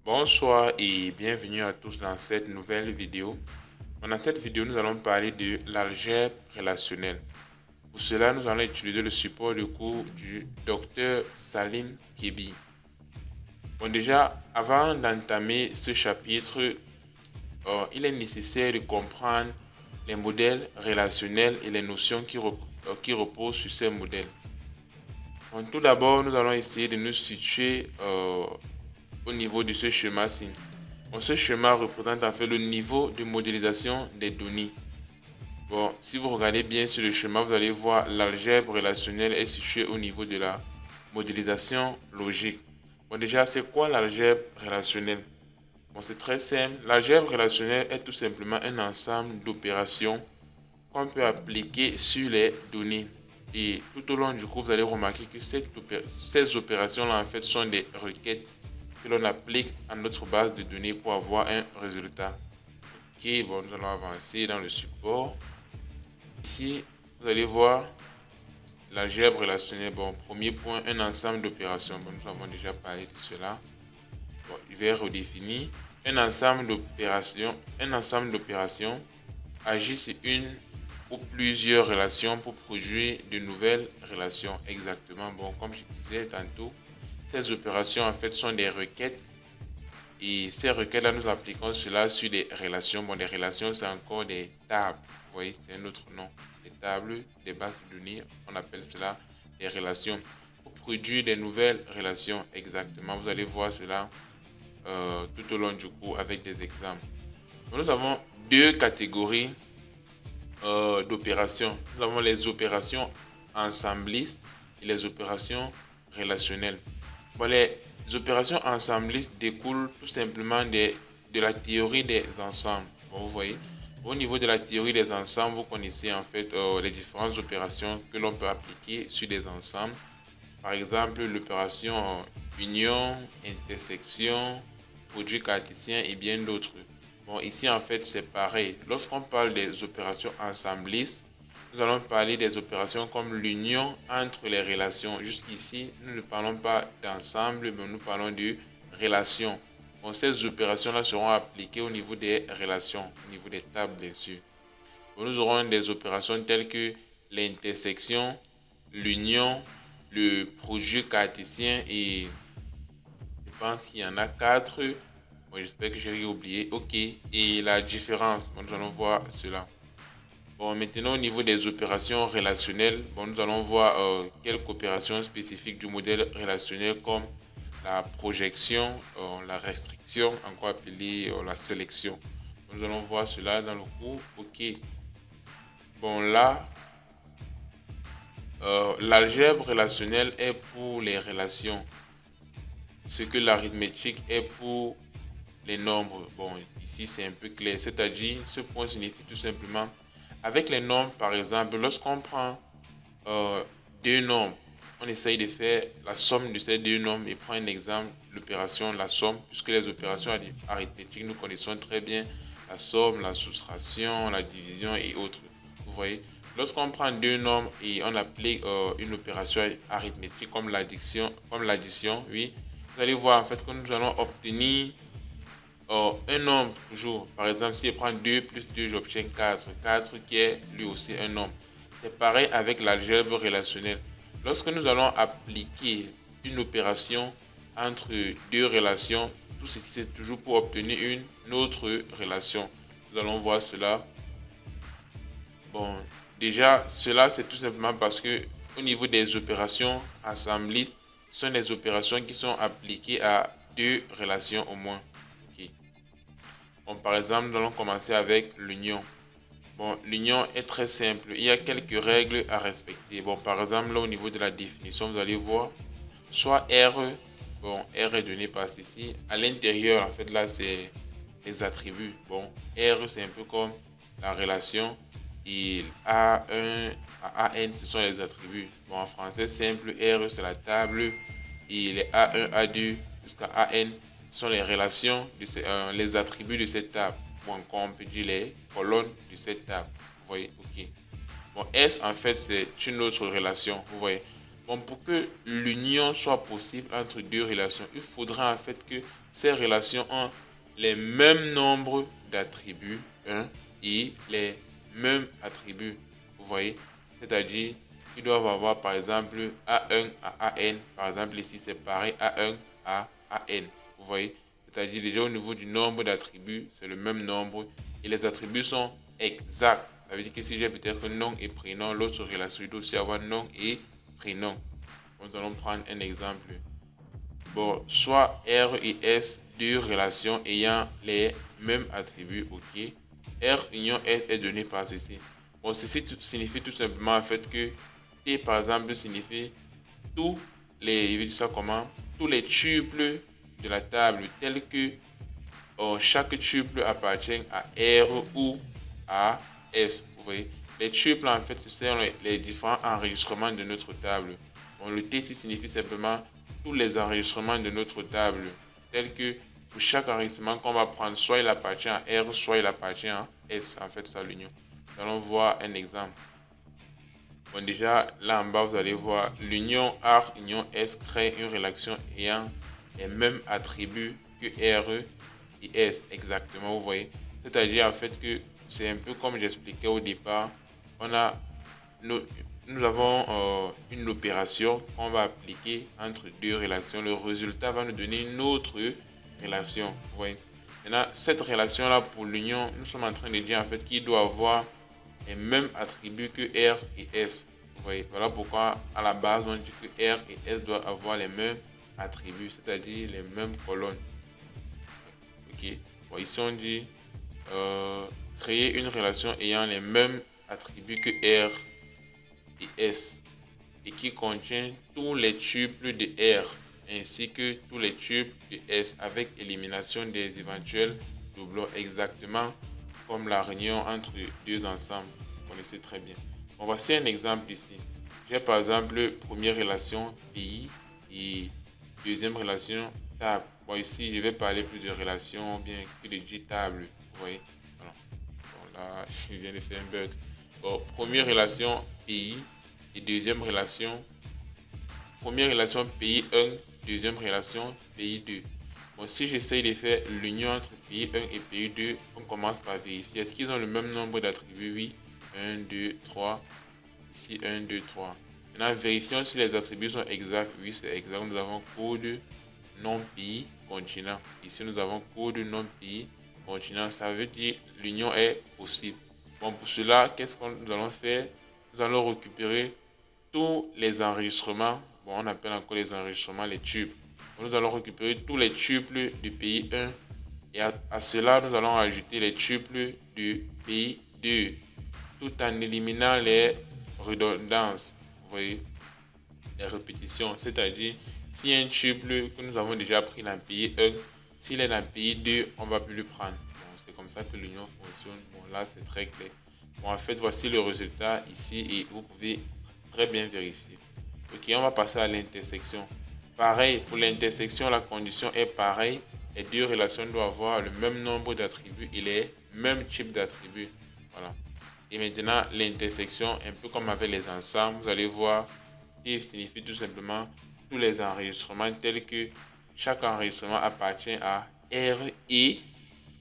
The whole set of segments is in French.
Bonsoir et bienvenue à tous dans cette nouvelle vidéo. Dans cette vidéo, nous allons parler de l'algèbre relationnelle. Pour cela, nous allons utiliser le support de cours du docteur Salim Kebi. Bon, déjà, avant d'entamer ce chapitre, il est nécessaire de comprendre les modèles relationnels et les notions qui reposent sur ces modèles. Bon, tout d'abord, nous allons essayer de nous situer au niveau de ce schéma-ci. Bon, ce schéma représente en fait le niveau de modélisation des données. Bon, si vous regardez bien sur le schéma, vous allez voir l'algèbre relationnelle est située au niveau de la modélisation logique. Bon, déjà, c'est quoi l'algèbre relationnelle? Bon, c'est très simple. L'algèbre relationnelle est tout simplement un ensemble d'opérations qu'on peut appliquer sur les données. Et tout au long du cours, vous allez remarquer que ces opérations-là, en fait, sont des requêtes que l'on applique à notre base de données pour avoir un résultat. Ok, bon, nous allons avancer dans le support. Ici, vous allez voir l'algèbre relationnelle. Bon, premier point, un ensemble d'opérations. Bon, nous avons déjà parlé de cela. Bon, je vais redéfinir. Un ensemble d'opérations agit sur une ou plusieurs relations pour produire de nouvelles relations. Exactement. Bon, comme je disais tantôt, ces opérations en fait sont des requêtes. Et ces requêtes-là, nous appliquons cela sur des relations. Bon, des relations, c'est encore des tables. Vous voyez, c'est un autre nom. Des tables, des bases de données, on appelle cela des relations. Pour produire des nouvelles relations, exactement. Vous allez voir cela tout au long du cours avec des exemples. Donc, nous avons deux catégories d'opérations. Nous avons les opérations ensemblistes et les opérations relationnelles. Bon, les opérations ensemblistes découlent tout simplement de la théorie des ensembles. Bon, vous voyez, au niveau de la théorie des ensembles, vous connaissez en fait les différentes opérations que l'on peut appliquer sur des ensembles. Par exemple, l'opération union, intersection, produit cartésien et bien d'autres. Bon, ici en fait c'est pareil. Lorsqu'on parle des opérations ensemblistes, nous allons parler des opérations comme l'union entre les relations. Jusqu'ici, nous ne parlons pas d'ensemble, mais nous parlons de relations. Bon, ces opérations-là seront appliquées au niveau des relations, au niveau des tables bien sûr. Bon, nous aurons des opérations telles que l'intersection, l'union, le produit cartésien et je pense qu'il y en a quatre. Bon, j'espère que je n'ai rien oublié. Ok. Et la différence. Bon, nous allons voir cela. Bon, maintenant au niveau des opérations relationnelles, bon, nous allons voir quelques opérations spécifiques du modèle relationnel comme la projection, la restriction, encore appelée la sélection. Nous allons voir cela dans le cours. Ok. Bon, là, l'algèbre relationnelle est pour les relations, ce que l'arithmétique est pour les nombres. Bon, ici c'est un peu clair, c'est-à-dire ce point signifie tout simplement avec les nombres. Par exemple, lorsqu'on prend deux nombres, on essaye de faire la somme de ces deux nombres et prend un exemple, l'opération la somme, puisque les opérations arithmétiques nous connaissons très bien la somme, la soustraction, la division et autres. Vous voyez, lorsqu'on prend deux nombres et on applique une opération arithmétique comme l'addition, oui, vous allez voir en fait que nous allons obtenir un nombre toujours. Par exemple, si je prends 2 plus 2, j'obtiens 4. 4 qui est lui aussi un nombre. C'est pareil avec l'algèbre relationnelle. Lorsque nous allons appliquer une opération entre deux relations, tout ceci c'est toujours pour obtenir une autre relation. Nous allons voir cela. Bon, déjà, cela c'est tout simplement parce que au niveau des opérations ensemblistes, ce sont des opérations qui sont appliquées à deux relations au moins. Ok. Bon, par exemple, nous allons commencer avec l'union. Bon, l'union est très simple. Il y a quelques règles à respecter. Bon, par exemple, là, au niveau de la définition, vous allez voir, soit R, bon, R est donné par ceci. À l'intérieur, en fait, là, c'est les attributs. Bon, R, c'est un peu comme la relation. Et A1 à AN, ce sont les attributs. Bon, en français simple, R, c'est la table. Et les A1, A2 jusqu'à AN sont les relations, les attributs de cette table. Bon, on peut dire les colonnes de cette table. Vous voyez, ok. Bon, S, en fait, c'est une autre relation. Vous voyez. Bon, pour que l'union soit possible entre deux relations, il faudra en fait que ces relations ont les mêmes nombres d'attributs, et les mêmes attributs. Vous voyez? C'est-à-dire, ils doivent avoir par exemple A1 à AN. Par exemple, ici c'est pareil, A1 à AN. Vous voyez? C'est-à-dire déjà au niveau du nombre d'attributs, c'est le même nombre et les attributs sont exacts. Ça veut dire que si j'ai peut-être nom et prénom, l'autre relation doit aussi avoir nom et prénom. Nous allons prendre un exemple. Bon, soit R et S, deux relations ayant les mêmes attributs, ok. R union S est donné par ceci. Bon, ceci signifie tout simplement en fait que T par exemple signifie tous les, je vais dire ça comment, tous les tuples de la table tels que chaque tuple appartient à R ou à S. Vous voyez, les tuples en fait ce sont les différents enregistrements de notre table. Bon, le T signifie simplement tous les enregistrements de notre table, tels que pour chaque enregistrement qu'on va prendre, soit il appartient à R, soit il appartient à S. En fait, c'est l'union. Nous allons voir un exemple. Bon, déjà, là en bas, vous allez voir l'union R, union S crée une relation ayant les mêmes attributs que R et S. Exactement, vous voyez. C'est-à-dire, en fait, que c'est un peu comme j'expliquais au départ. Nous avons une opération qu'on va appliquer entre deux relations. Le résultat va nous donner une autre relation. Vous voyez. Maintenant, cette relation-là, pour l'union, nous sommes en train de dire en fait qu'il doit avoir les mêmes attributs que R et S. Vous voyez, voilà pourquoi à la base on dit que R et S doivent avoir les mêmes attributs, c'est-à-dire les mêmes colonnes. Ok. Bon, ici on dit créer une relation ayant les mêmes attributs que R et S et qui contient tous les tuples de R ainsi que tous les tuples de S avec élimination des éventuels doublons exactement comme la réunion entre deux ensembles. Vous connaissez très bien. Bon, voici un exemple ici. J'ai par exemple première relation pays et deuxième relation table. Bon, ici je vais parler plus de relations bien que de dire table. Vous voyez. Voilà. Bon, là, je viens de faire un bug. Bon, première relation pays et deuxième relation. Première relation pays 1, deuxième relation pays 2. Bon, si j'essaye de faire l'union entre pays 1 et pays 2, on commence par vérifier. Est-ce qu'ils ont le même nombre d'attributs? Oui. 1, 2, 3. Ici, 1, 2, 3. Maintenant, vérifions si les attributs sont exacts. Oui, c'est exact. Nous avons code non pays continent. Ici, nous avons code non pays continent. Ça veut dire l'union est possible. Bon, pour cela, qu'est-ce que nous allons faire? Nous allons récupérer tous les enregistrements. Bon, on appelle encore les enregistrements les tuples. Nous allons récupérer tous les tuples du pays 1 et à cela, nous allons ajouter les tuples du pays 2 tout en éliminant les redondances. Vous voyez, les répétitions. C'est-à-dire, si un tuple que nous avons déjà pris dans le pays 1, s'il est dans le pays 2, on ne va plus le prendre. Bon, c'est comme ça que l'union fonctionne. Bon, là, c'est très clair. Bon, en fait, voici le résultat ici et vous pouvez très bien vérifier. Ok, on va passer à l'intersection. Pareil, pour l'intersection, la condition est pareille. Les deux relations doivent avoir le même nombre d'attributs et les mêmes types d'attributs. Voilà. Et maintenant, l'intersection, un peu comme avec les ensembles, vous allez voir, il signifie tout simplement tous les enregistrements tels que chaque enregistrement appartient à R et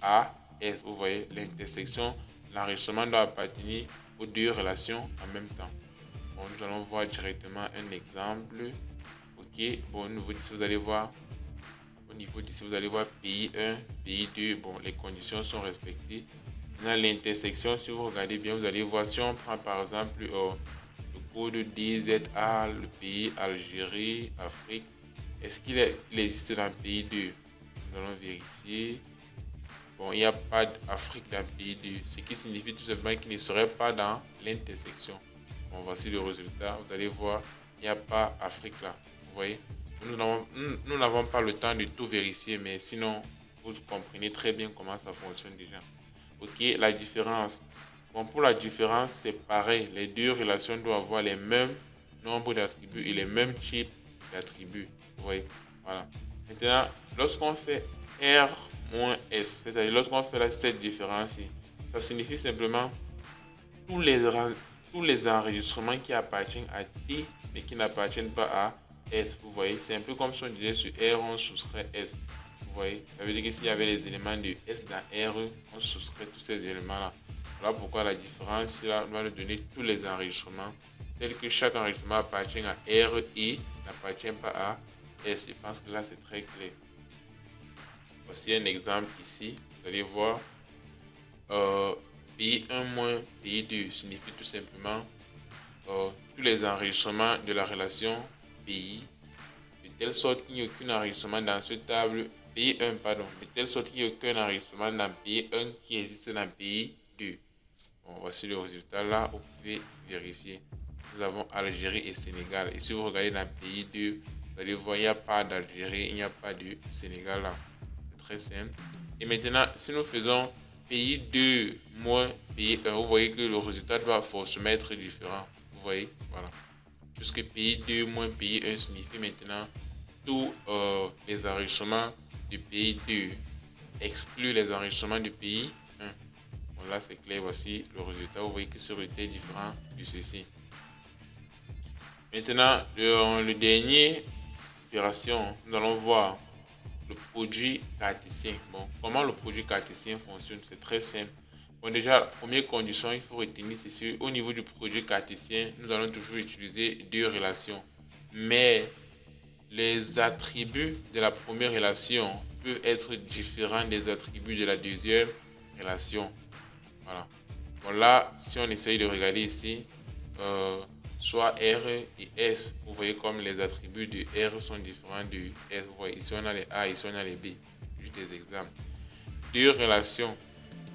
à S. Vous voyez, l'intersection, l'enregistrement doit appartenir aux deux relations en même temps. Bon, nous allons voir directement un exemple. Ok, bon, au niveau d'ici, vous allez voir, au niveau d'ici, vous allez voir pays 1, pays 2. Bon, les conditions sont respectées. Dans l'intersection, si vous regardez bien, vous allez voir, si on prend par exemple le code DZA, le pays Algérie, Afrique, est-ce qu'il existe dans le pays 2? Nous allons vérifier. Bon, il n'y a pas d'Afrique dans le pays 2, ce qui signifie tout simplement qu'il ne serait pas dans l'intersection. Bon, voici le résultat. Vous allez voir, il n'y a pas Afrique là. Vous voyez, nous n'avons pas le temps de tout vérifier, mais sinon, vous comprenez très bien comment ça fonctionne déjà. Ok, la différence. Bon, pour la différence, c'est pareil. Les deux relations doivent avoir les mêmes nombres d'attributs et les mêmes types d'attributs. Vous voyez, voilà. Maintenant, lorsqu'on fait R moins S, c'est-à-dire lorsqu'on fait cette différence-ci, ça signifie simplement tous les enregistrements qui appartiennent à T mais qui n'appartiennent pas à S. Vous voyez, c'est un peu comme si on disait sur R, on soustrait S. Vous voyez, ça veut dire que s'il y avait les éléments de S dans R, on soustrait tous ces éléments-là. Voilà pourquoi la différence là doit nous donner tous les enregistrements, tel que chaque enregistrement appartient à R et n'appartient pas à S. Je pense que là, c'est très clair. Voici un exemple ici. Vous allez voir, pays 1 moins pays 2 signifie tout simplement tous les enregistrements de la relation pays, de telle sorte qu'il n'y ait aucun enregistrement dans cette table pays 1, pardon, de telle sorte qu'il n'y ait aucun enregistrement dans pays 1 qui existe dans pays 2. Bon, voici le résultat là, vous pouvez vérifier. Nous avons Algérie et Sénégal. Et si vous regardez dans pays 2, vous allez voir, il n'y a pas d'Algérie, il n'y a pas de Sénégal là. C'est très simple. Et maintenant, si nous faisons pays 2 moins pays 1, vous voyez que le résultat doit forcément être différent. Vous voyez, voilà. Puisque pays 2 moins pays 1 signifie maintenant tous les enregistrements du pays 2 exclut les enregistrements du pays 1. Bon, là, c'est clair. Voici le résultat. Vous voyez que ce résultat est différent de ceci. Maintenant, le dernier opération, nous allons voir le produit cartésien. Bon, comment le produit cartésien fonctionne? C'est très simple. Bon, déjà, la première condition, il faut retenir ceci. Au niveau du produit cartésien, nous allons toujours utiliser deux relations. Mais les attributs de la première relation peuvent être différents des attributs de la deuxième relation. Voilà. Bon, là, si on essaye de regarder ici, soit R et S, vous voyez comme les attributs de R sont différents de S. Vous voyez, ici on a les A, ici on a les B. Juste des exemples. Deux relations.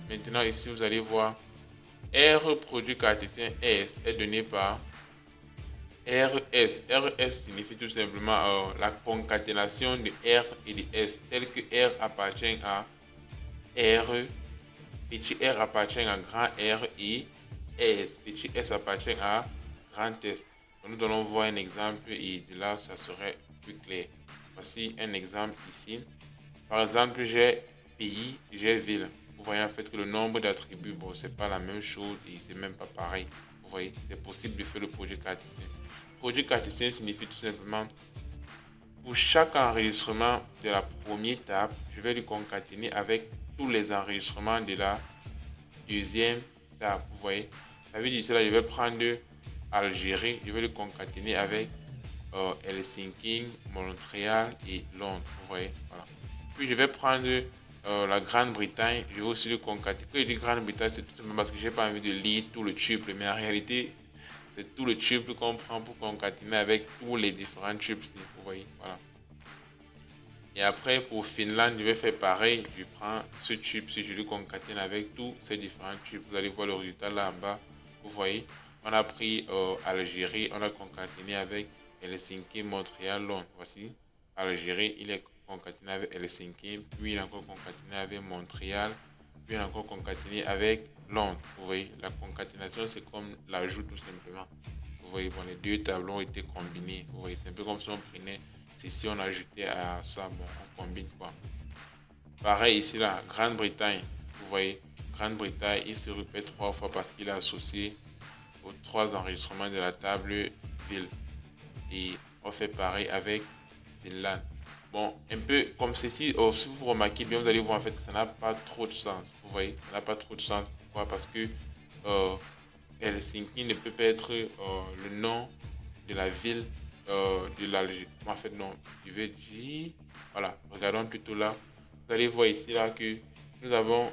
Maintenant, ici, vous allez voir, R produit cartésien S est donné par RS. RS signifie tout simplement la concaténation de R et de S, tel que R appartient à R, petit r appartient à grand R et S, petit s appartient à grand S. Donc, nous allons voir un exemple et de là, ça serait plus clair. Voici un exemple ici. Par exemple, j'ai pays, j'ai ville. Vous voyez en fait que le nombre d'attributs, bon, c'est pas la même chose et c'est même pas pareil. Vous voyez, c'est possible de faire le produit cartésien. Produit cartésien signifie tout simplement, pour chaque enregistrement de la première table, je vais le concaténer avec tous les enregistrements de la deuxième table. Vous voyez, ça veut dire cela, je vais prendre Algérie, je vais le concaténer avec Helsinki, Montréal et Londres. Vous voyez, voilà. Puis je vais prendre la Grande-Bretagne, je vais aussi le concaténer. Quand je dis Grande-Bretagne, c'est tout simplement parce que je n'ai pas envie de lire tout le tuple, mais en réalité, c'est tout le tuple qu'on prend pour concaténer avec tous les différents tuples. Vous voyez, voilà. Et après, pour Finlande, je vais faire pareil. Je prends ce tuple, si je le concatène avec tous ces différents tuples. Vous allez voir le résultat là en bas. Vous voyez, on a pris Algérie, on a concaténé avec Helsinki, Montréal, Londres. Voici, Algérie, il est concaténé avec Helsinki, puis il est encore concaténé avec Montréal, puis il est encore concaténé avec Londres. Vous voyez, la concaténation, c'est comme l'ajout tout simplement. Vous voyez, bon, les deux tableaux ont été combinés. Vous voyez, c'est un peu comme si on prenait ceci, on ajoutait à ça, bon, on combine quoi. Pareil ici, là, Grande-Bretagne. Vous voyez, Grande-Bretagne, il se répète 3 fois parce qu'il est associé aux 3 enregistrements de la table ville. Et on fait pareil avec Finlande. Bon, un peu comme ceci, si vous remarquez bien, vous allez voir en fait que ça n'a pas trop de sens. Vous voyez, ça n'a pas trop de sens. Pourquoi? Parce que Helsinki ne peut pas être le nom de la ville de l'Algérie. En fait, non, je vais dire, voilà, regardons plutôt là. Vous allez voir ici là que nous avons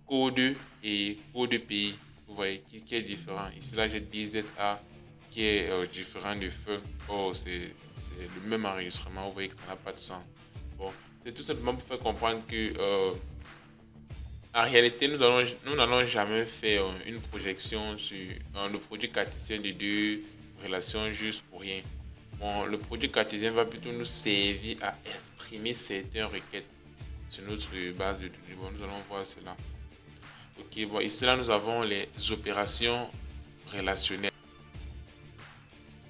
code et code pays. Vous voyez, qui est différent. Ici là, j'ai DZA qui est différent de feu. Oh, c'est le même enregistrement. Vous voyez que ça n'a pas de sens. Bon, c'est tout simplement pour faire comprendre que en réalité, nous n'allons jamais faire une projection sur le produit cartésien de deux relations juste pour rien. Bon, le produit cartésien va plutôt nous servir à exprimer certaines requêtes sur notre base de données. Bon, nous allons voir cela. Ok, bon, ici là, nous avons les opérations relationnelles.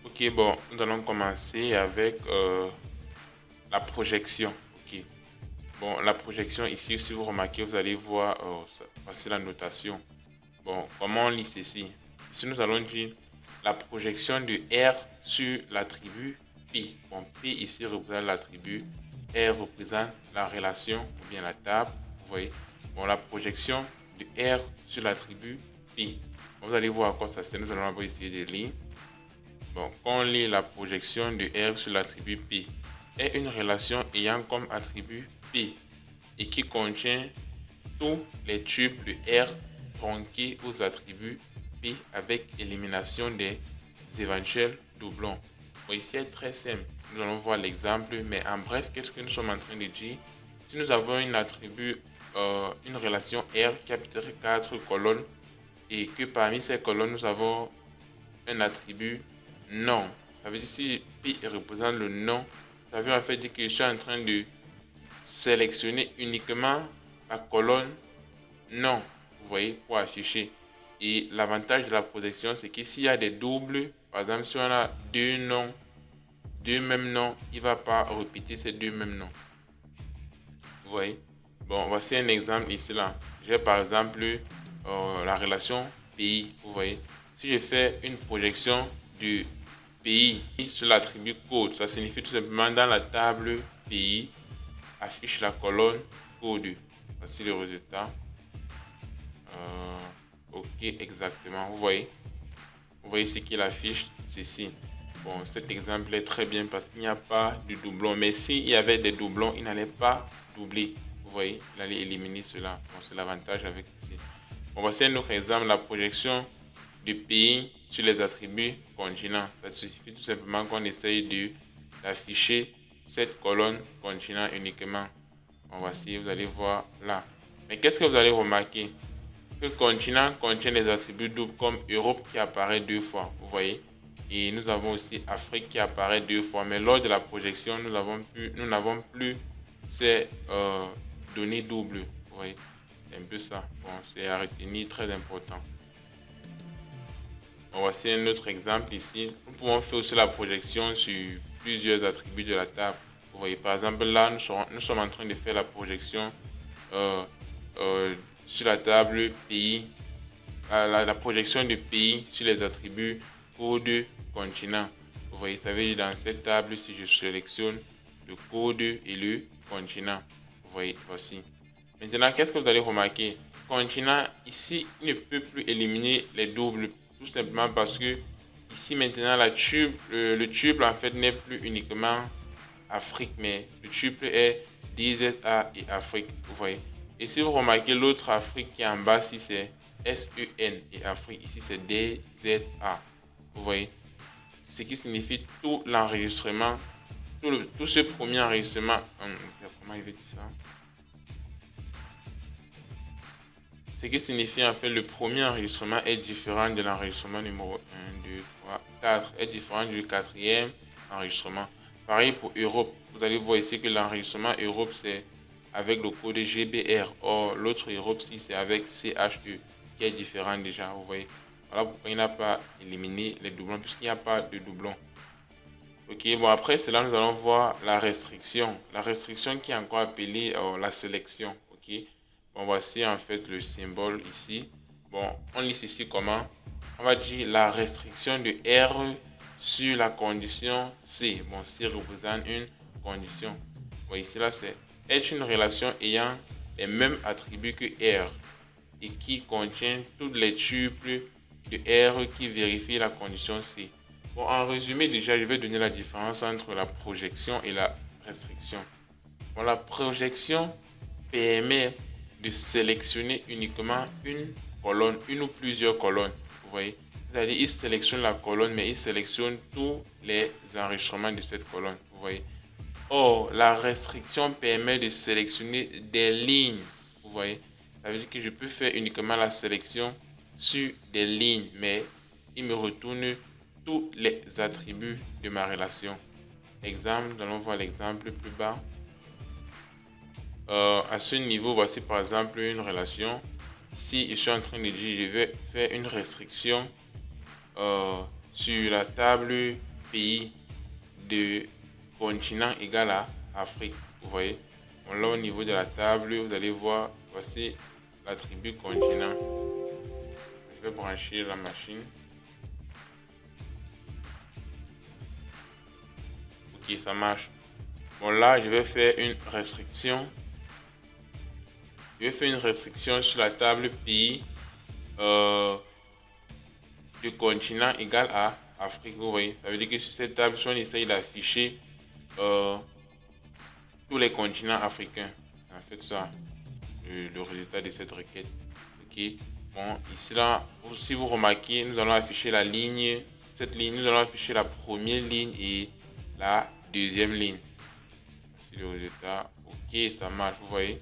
Ok, bon, nous allons commencer avec la projection. Ok. Bon, la projection ici, si vous remarquez, vous allez voir, voici la notation. Bon, comment on lit ceci? Ici, nous allons dire la projection de R sur l'attribut P. Bon, P ici représente l'attribut, R représente la relation ou bien la table. Vous voyez. Bon, la projection de R sur l'attribut P. Bon, vous allez voir à quoi ça sert. Nous allons essayer de lire. Bon, quand on lit la projection de R sur l'attribut P, est une relation ayant comme attribut P et qui contient tous les tubes de R tronqués aux attributs P avec élimination des éventuels doublons. Bon, ici est très simple. Nous allons voir l'exemple, mais en bref, qu'est-ce que nous sommes en train de dire? Si nous avons un attribut, une relation R qui a peut-être 4 colonnes et que parmi ces colonnes, nous avons un attribut nom. Ça veut dire si P représente le nom, ça veut en fait dire que je suis en train de sélectionner uniquement la colonne nom, vous voyez, pour afficher. Et l'avantage de la protection, c'est que s'il y a des doubles, par exemple, si on a deux noms, deux mêmes noms, il ne va pas répéter ces deux mêmes noms. Vous voyez? Bon, voici un exemple ici là. J'ai par exemple la relation pays. Vous voyez? Si je fais une projection du pays sur l'attribut code, ça signifie tout simplement dans la table pays, affiche la colonne code. Voici le résultat. Ok, exactement. Vous voyez ce qu'il affiche, ceci. Bon, cet exemple est très bien parce qu'il n'y a pas de doublon. Mais s'il y avait des doublons, il n'allait pas doubler. Vous voyez, il allait éliminer cela. Bon, c'est l'avantage avec ceci. Bon, voici un autre exemple, la projection du pays sur les attributs continents. Ça suffit tout simplement qu'on essaye d'afficher cette colonne continent uniquement. Bon, voici, vous allez voir là. Mais qu'est-ce que vous allez remarquer? Que continent contient des attributs doubles comme Europe qui apparaît 2 fois. Vous voyez? Et nous avons aussi Afrique qui apparaît 2 fois. Mais lors de la projection, nous n'avons plus ces données doubles. Vous voyez? C'est un peu ça. Bon, c'est à retenir, très important. Bon, voici un autre exemple ici. Nous pouvons faire aussi la projection sur plusieurs attributs de la table. Vous voyez, par exemple, là, nous sommes en train de faire la projection sur la table pays, la projection du pays sur les attributs code continent. Vous voyez, ça veut dire dans cette table, si je sélectionne le code et le continent, vous voyez, voici. Maintenant, qu'est-ce que vous allez remarquer? Continent, ici, il ne peut plus éliminer les doubles, tout simplement parce que ici, maintenant, le tuple, en fait, n'est plus uniquement Afrique, mais le tuple est DZA et Afrique, vous voyez. Et si vous remarquez l'autre Afrique qui est en bas, ici c'est SEN et Afrique, ici c'est DZA. Vous voyez? Ce qui signifie tout l'enregistrement, tout ce premier enregistrement. Comment il veut dire ça? Ce qui signifie en fait le premier enregistrement est différent de l'enregistrement numéro 1, 2, 3, 4, est différent du quatrième enregistrement. Pareil pour Europe. Vous allez voir ici que l'enregistrement Europe c'est avec le code GBR. Or, l'autre Europe, si c'est avec CHE, qui est différent déjà, vous voyez. Voilà pourquoi il n'a pas éliminé les doublons, puisqu'il n'y a pas de doublons. Ok, bon, après cela, nous allons voir la restriction. La restriction qui est encore appelée la sélection. Ok, bon, voici en fait le symbole ici. Bon, on lit ici comment? On va dire la restriction de R sur la condition C. Bon, C représente une condition. Bon, ici, là, c'est est une relation ayant les mêmes attributs que R et qui contient tous les tuples de R qui vérifient la condition C. Bon, en résumé, déjà, je vais donner la différence entre la projection et la restriction. Bon, la projection permet de sélectionner uniquement une colonne, une ou plusieurs colonnes. Vous voyez? C'est-à-dire, il sélectionne la colonne, mais il sélectionne tous les enregistrements de cette colonne. Vous voyez? Or, la restriction permet de sélectionner des lignes. Vous voyez? Ça veut dire que je peux faire uniquement la sélection sur des lignes, mais il me retourne tous les attributs de ma relation. Exemple, nous allons voir l'exemple plus bas. À ce niveau, voici par exemple une relation. Si je suis en train de dire, je vais faire une restriction sur la table pays de continent égal à Afrique. Vous voyez, bon, là au niveau de la table, vous allez voir, voici l'attribut continent. Je vais brancher la machine. Ok, ça marche. Bon, là, je vais faire une restriction. Je vais faire une restriction sur la table pays du continent égal à Afrique. Vous voyez, ça veut dire que sur cette table, si on essaye d'afficher tous les continents africains, c'est en fait ça, le résultat de cette requête. Ok. Bon, ici là, si vous remarquez, nous allons afficher la ligne. Cette ligne, nous allons afficher la première ligne et la deuxième ligne. Voici le résultat. Ok, ça marche. Vous voyez,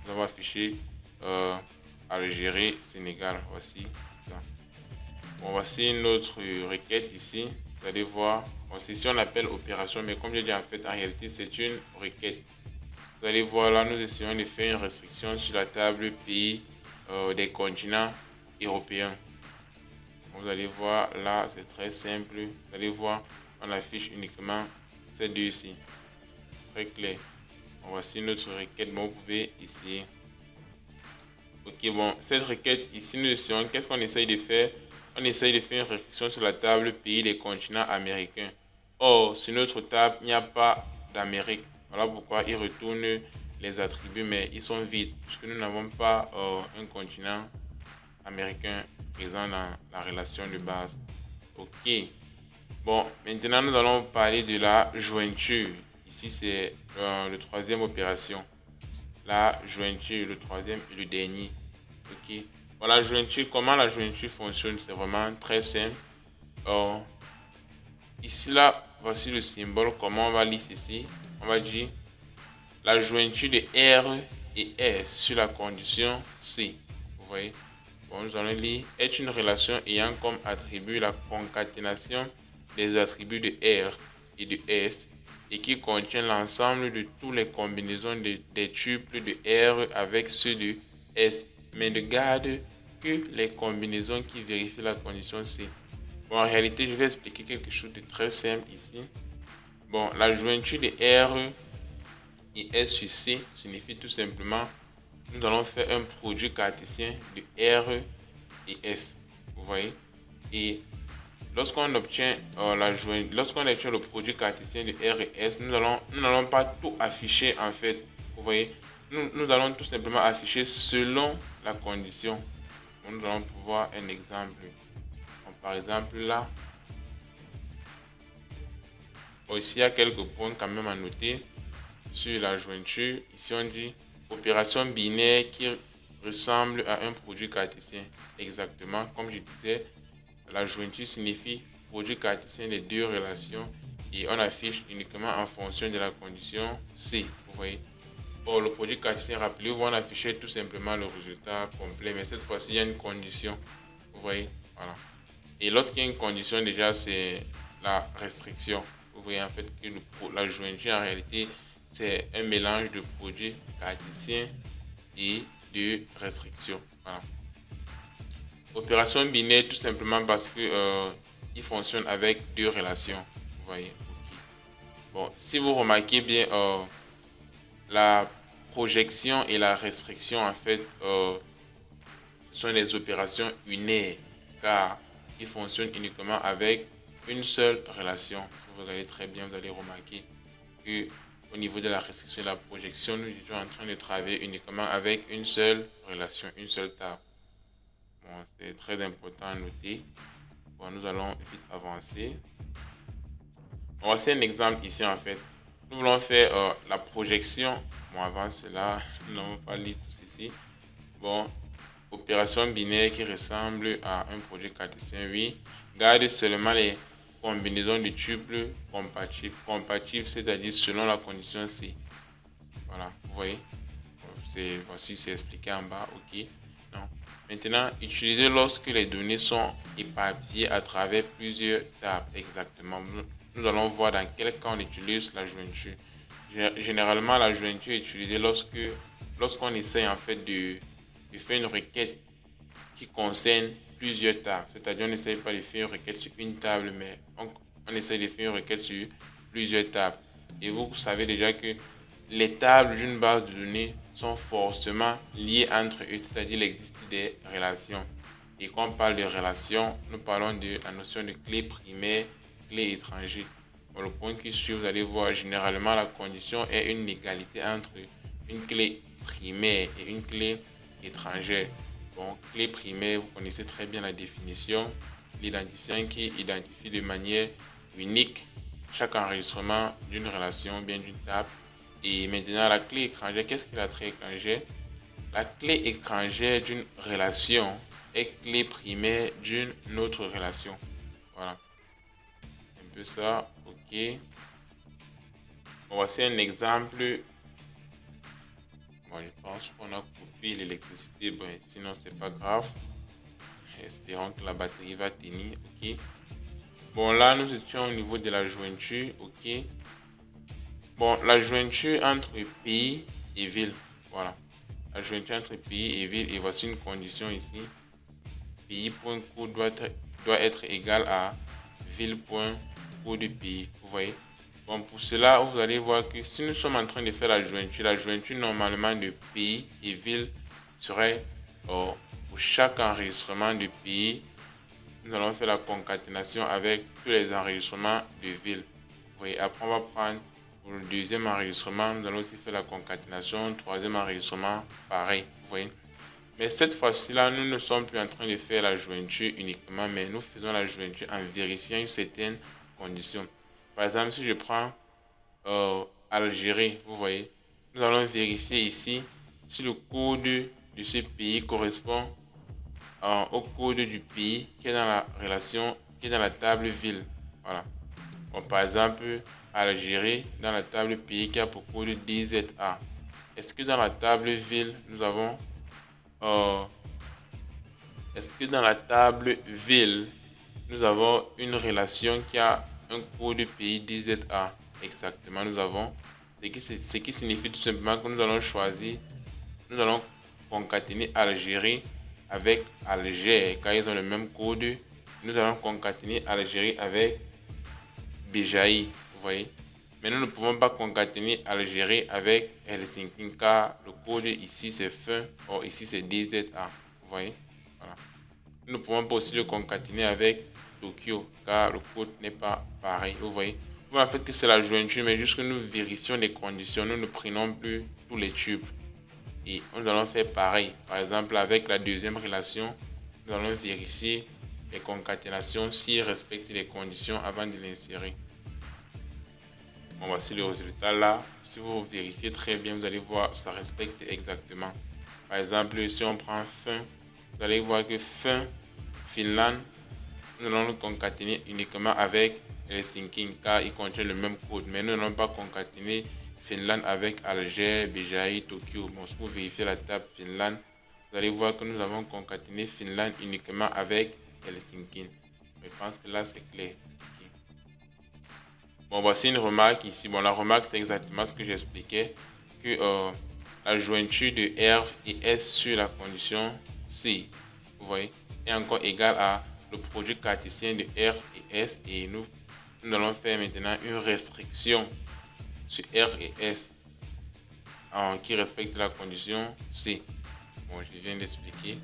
nous allons afficher Algérie, Sénégal. Voici ça. Bon, voici une autre requête ici. Vous allez voir. Bon, c'est ici on appelle opération, mais comme j'ai dit en fait, en réalité, c'est une requête. Vous allez voir là, nous essayons de faire une restriction sur la table pays des continents européens. Vous allez voir là, c'est très simple. Vous allez voir, on affiche uniquement ces deux-ci. Très clair. Bon, voici notre requête. Bon, vous pouvez essayer. Ok, bon, cette requête ici, nous essayons. Qu'est-ce qu'on essaye de faire? On essaye de faire une restriction sur la table pays des continents américains. Or, sur notre table, il n'y a pas d'Amérique. Voilà pourquoi il retourne les attributs, mais ils sont vides, puisque nous n'avons pas un continent américain présent dans la relation de base. Ok. Bon, maintenant nous allons parler de la jointure. Ici, c'est la troisième opération. La jointure, le troisième et le dernier. Ok. Bon, la jointure, comment la jointure fonctionne? C'est vraiment très simple. Ici, là, voici le symbole. Comment on va lire ceci? On va dire la jointure de R et S sur la condition C. Vous voyez? Bon, nous allons lire est une relation ayant comme attribut la concaténation des attributs de R et de S et qui contient l'ensemble de toutes les combinaisons des tuples de R avec ceux de S, mais ne garde que les combinaisons qui vérifient la condition C. Bon, en réalité, je vais expliquer quelque chose de très simple ici. Bon, la jointure de R et S sur C signifie tout simplement nous allons faire un produit cartésien de R et S. Vous voyez? Et lorsqu'on obtient lorsqu'on obtient le produit cartésien de R et S, nous n'allons pas tout afficher en fait. Vous voyez? Nous allons tout simplement afficher selon la condition. Nous allons voir un exemple. Donc, par exemple là, ici il y a quelques points quand même à noter sur la jointure. Ici on dit opération binaire qui ressemble à un produit cartésien. Exactement, comme je disais, la jointure signifie produit cartésien des deux relations et on affiche uniquement en fonction de la condition C. Vous voyez? Or, le produit cartésien, rappelez-vous, on affichait tout simplement le résultat complet, mais cette fois-ci, il y a une condition. Vous voyez? Voilà. Et lorsqu'il y a une condition, déjà, c'est la restriction. Vous voyez en fait que la jointure, en réalité, c'est un mélange de produits cartésiens et de restrictions. Voilà. Opération binaire, tout simplement parce que il fonctionne avec deux relations. Vous voyez? Okay. Bon, si vous remarquez bien, la projection et la restriction, en fait, sont des opérations unaires, car ils fonctionnent uniquement avec une seule relation. Si vous regardez très bien, vous allez remarquer que au niveau de la restriction et la projection, nous étions en train de travailler uniquement avec une seule relation, une seule table. Bon, c'est très important à noter. Bon, nous allons vite avancer. On va faire un exemple ici en fait. Nous voulons faire la projection. Bon, avant cela, nous n'allons pas lire tout ceci. Bon, opération binaire qui ressemble à un produit cartésien, oui. Garde seulement les combinaisons de tuples compatibles. Compatibles, c'est-à-dire selon la condition C. Voilà, vous voyez. Voici, c'est expliqué en bas, ok. Non. Maintenant, utiliser lorsque les données sont éparpillées à travers plusieurs tables. Exactement. Nous allons voir dans quel cas on utilise la jointure. Généralement, la jointure est utilisée lorsqu'on essaie en fait de faire une requête qui concerne plusieurs tables. C'est-à-dire, on n'essaie pas de faire une requête sur une table, mais on essaie de faire une requête sur plusieurs tables. Et vous savez déjà que les tables d'une base de données sont forcément liées entre eux, c'est-à-dire il existe des relations. Et quand on parle de relations, nous parlons de la notion de clé primaire, clé étrangère. Bon, le point qui suit, vous allez voir, généralement, la condition est une égalité entre une clé primaire et une clé étrangère. Bon, clé primaire, vous connaissez très bien la définition. L'identifiant qui identifie de manière unique chaque enregistrement d'une relation ou bien d'une table. Et maintenant, la clé étrangère, qu'est-ce que la clé étrangère? La clé étrangère d'une relation est clé primaire d'une autre relation. Voilà. Un peu ça. OK. Bon, voici un exemple. Bon, je pense qu'on a coupé l'électricité. Bon, sinon, c'est pas grave. Espérons que la batterie va tenir. OK. Bon, là, nous étions au niveau de la jointure. OK. Bon, la jointure entre pays et ville. Voilà. La jointure entre pays et ville. Et voici une condition ici. Pays.code doit être égal à ville.code de pays. Vous voyez? Bon, pour cela, vous allez voir que si nous sommes en train de faire la jointure normalement de pays et ville serait pour chaque enregistrement de pays, nous allons faire la concaténation avec tous les enregistrements de ville. Vous voyez, après on va prendre pour le deuxième enregistrement, nous allons aussi faire la concaténation, troisième enregistrement, pareil. Vous voyez. Mais cette fois-ci là, nous ne sommes plus en train de faire la jointure uniquement, mais nous faisons la jointure en vérifiant une certaine condition. Par exemple, si je prends Algérie, vous voyez, nous allons vérifier ici si le code de ce pays correspond au code du pays qui est dans la relation, qui est dans la table ville. Voilà. Bon, par exemple, Algérie, dans la table pays qui a pour code DZA. Est-ce que dans la table ville, nous avons est-ce que dans la table ville, nous avons une relation qui a un code pays DZA? Exactement, nous avons. Ce qui signifie tout simplement que nous allons choisir, nous allons concaténer Algérie avec Alger, car ils ont le même code. Nous allons concaténer Algérie avec Béjaï, vous voyez. Mais nous ne pouvons pas concaténer Algérie avec Helsinki, car le code ici c'est fin, or ici c'est DZA, vous voyez. Voilà. Nous ne pouvons pas aussi le concaténer avec Tokyo, car le code n'est pas pareil, vous voyez. Vous voyez en fait que c'est la jointure, mais juste que nous vérifions les conditions, nous ne prenons plus tous les tubes. Et nous allons faire pareil. Par exemple, avec la deuxième relation, nous allons vérifier les concaténations s'ils respectent les conditions avant de l'insérer. Bon, voici le résultat là. Si vous vérifiez très bien, vous allez voir, ça respecte exactement. Par exemple, si on prend fin, vous allez voir que fin, Finlande, nous allons le concaténer uniquement avec Helsinki car il contient le même code. Mais nous n'allons pas concaténer Finlande avec Alger, Béjaï, Tokyo. Bon, si vous vérifiez la table Finlande, vous allez voir que nous avons concaténé Finlande uniquement avec Helsinki. Je pense que là, c'est clair. Okay. Bon, voici une remarque ici. Bon, la remarque, c'est exactement ce que j'expliquais, que la jointure de R et S sur la condition C, vous voyez, est encore égale à le produit cartésien de R et S. Et nous allons faire maintenant une restriction sur R et S qui respecte la condition C. Bon, je viens d'expliquer.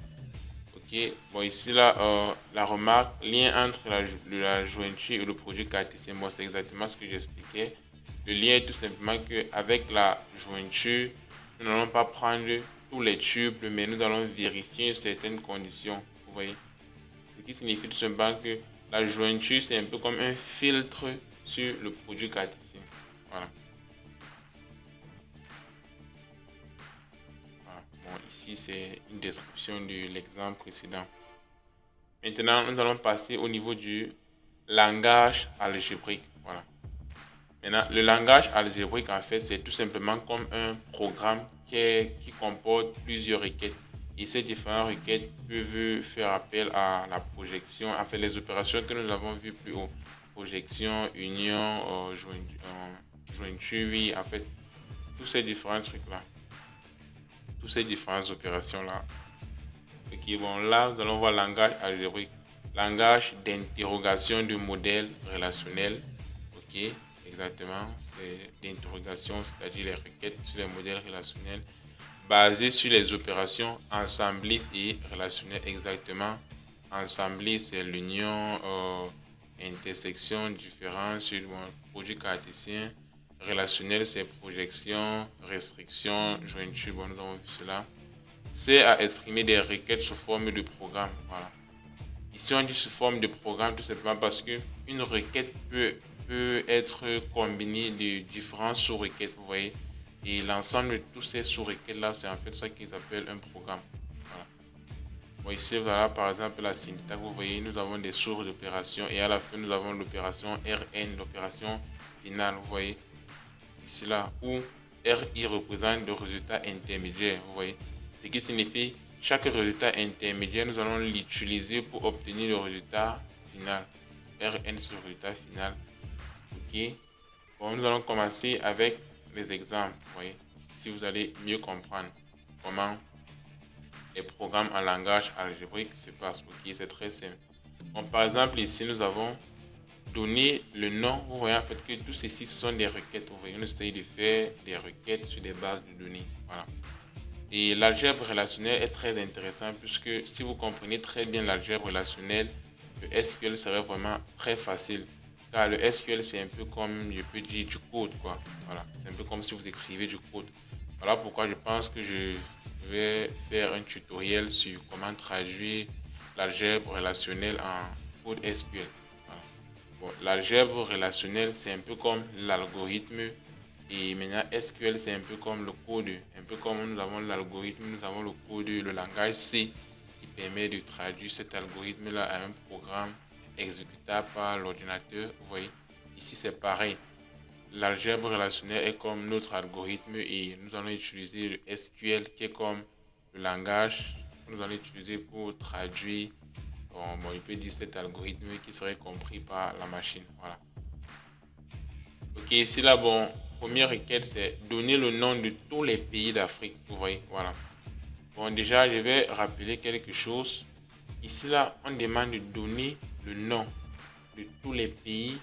Ok, bon, ici là, la remarque, lien entre la jointure et le produit cartésien. Bon, c'est exactement ce que j'expliquais. Le lien est tout simplement qu'avec la jointure, nous n'allons pas prendre tous les tubes, mais nous allons vérifier certaines conditions. Vous voyez? Ce qui signifie tout simplement que la jointure, c'est un peu comme un filtre sur le produit cartésien. Voilà. Bon, ici, c'est une description de l'exemple précédent. Maintenant, nous allons passer au niveau du langage algébrique. Voilà. Maintenant, le langage algébrique, en fait, c'est tout simplement comme un programme qui comporte plusieurs requêtes. Et ces différentes requêtes peuvent faire appel à la projection, en fait, les opérations que nous avons vues plus haut. Projection, union, jointure, oui, en fait, tous ces différents trucs-là. Toutes ces différentes opérations-là. Ok, bon, là, nous allons voir langage algébrique. Langage d'interrogation du modèle relationnel. Ok, exactement. C'est d'interrogation, c'est-à-dire les requêtes sur les modèles relationnels basés sur les opérations ensemblistes et relationnelles. Exactement. Ensembliste, c'est l'union, intersection, différence, produit cartésien. Relationnel, c'est projection, restriction, jointure. Bon, nous avons vu cela. C'est à exprimer des requêtes sous forme de programme. Voilà. Ici, on dit sous forme de programme tout simplement parce qu'une requête peut être combinée de différentes sous-requêtes, vous voyez. Et l'ensemble de toutes ces sous-requêtes-là, c'est en fait ça qu'ils appellent un programme. Voilà. Bon, ici, voilà par exemple la syntaxe, vous voyez, nous avons des sources d'opération et à la fin, nous avons l'opération RN, l'opération finale, vous voyez. Ici, là, où RI représente le résultat intermédiaire, vous voyez. Ce qui signifie chaque résultat intermédiaire, nous allons l'utiliser pour obtenir le résultat final. Rn sur le résultat final. Ok. Bon, nous allons commencer avec les exemples. Vous voyez, si vous allez mieux comprendre comment les programmes en langage algébrique se passent. Ok, c'est très simple. Bon, par exemple, ici, nous avons donné le nom. Vous voyez en fait que tout ceci, ce sont des requêtes. Vous voyez, on essaye de faire des requêtes sur des bases de données. Voilà. Et l'algèbre relationnelle est très intéressant puisque si vous comprenez très bien l'algèbre relationnelle, le SQL serait vraiment très facile. Car le SQL, c'est un peu comme, je peux dire, du code, quoi. Voilà. C'est un peu comme si vous écrivez du code. Voilà pourquoi je pense que je vais faire un tutoriel sur comment traduire l'algèbre relationnelle en code SQL. Voilà. Bon, l'algèbre relationnelle, c'est un peu comme l'algorithme. Et maintenant, SQL, c'est un peu comme le code. Un peu comme nous avons l'algorithme, nous avons le code, le langage C qui permet de traduire cet algorithme-là à un programme exécutable par l'ordinateur. Vous voyez, ici, c'est pareil. L'algèbre relationnelle est comme notre algorithme et nous allons utiliser le SQL qui est comme le langage que nous allons utiliser pour traduire, il peut dire cet algorithme qui serait compris par la machine. Voilà. Ok, ici là, bon, première requête, c'est donner le nom de tous les pays d'Afrique. Vous voyez, voilà. Bon, déjà, je vais rappeler quelque chose. Ici là, on demande de donner le nom de tous les pays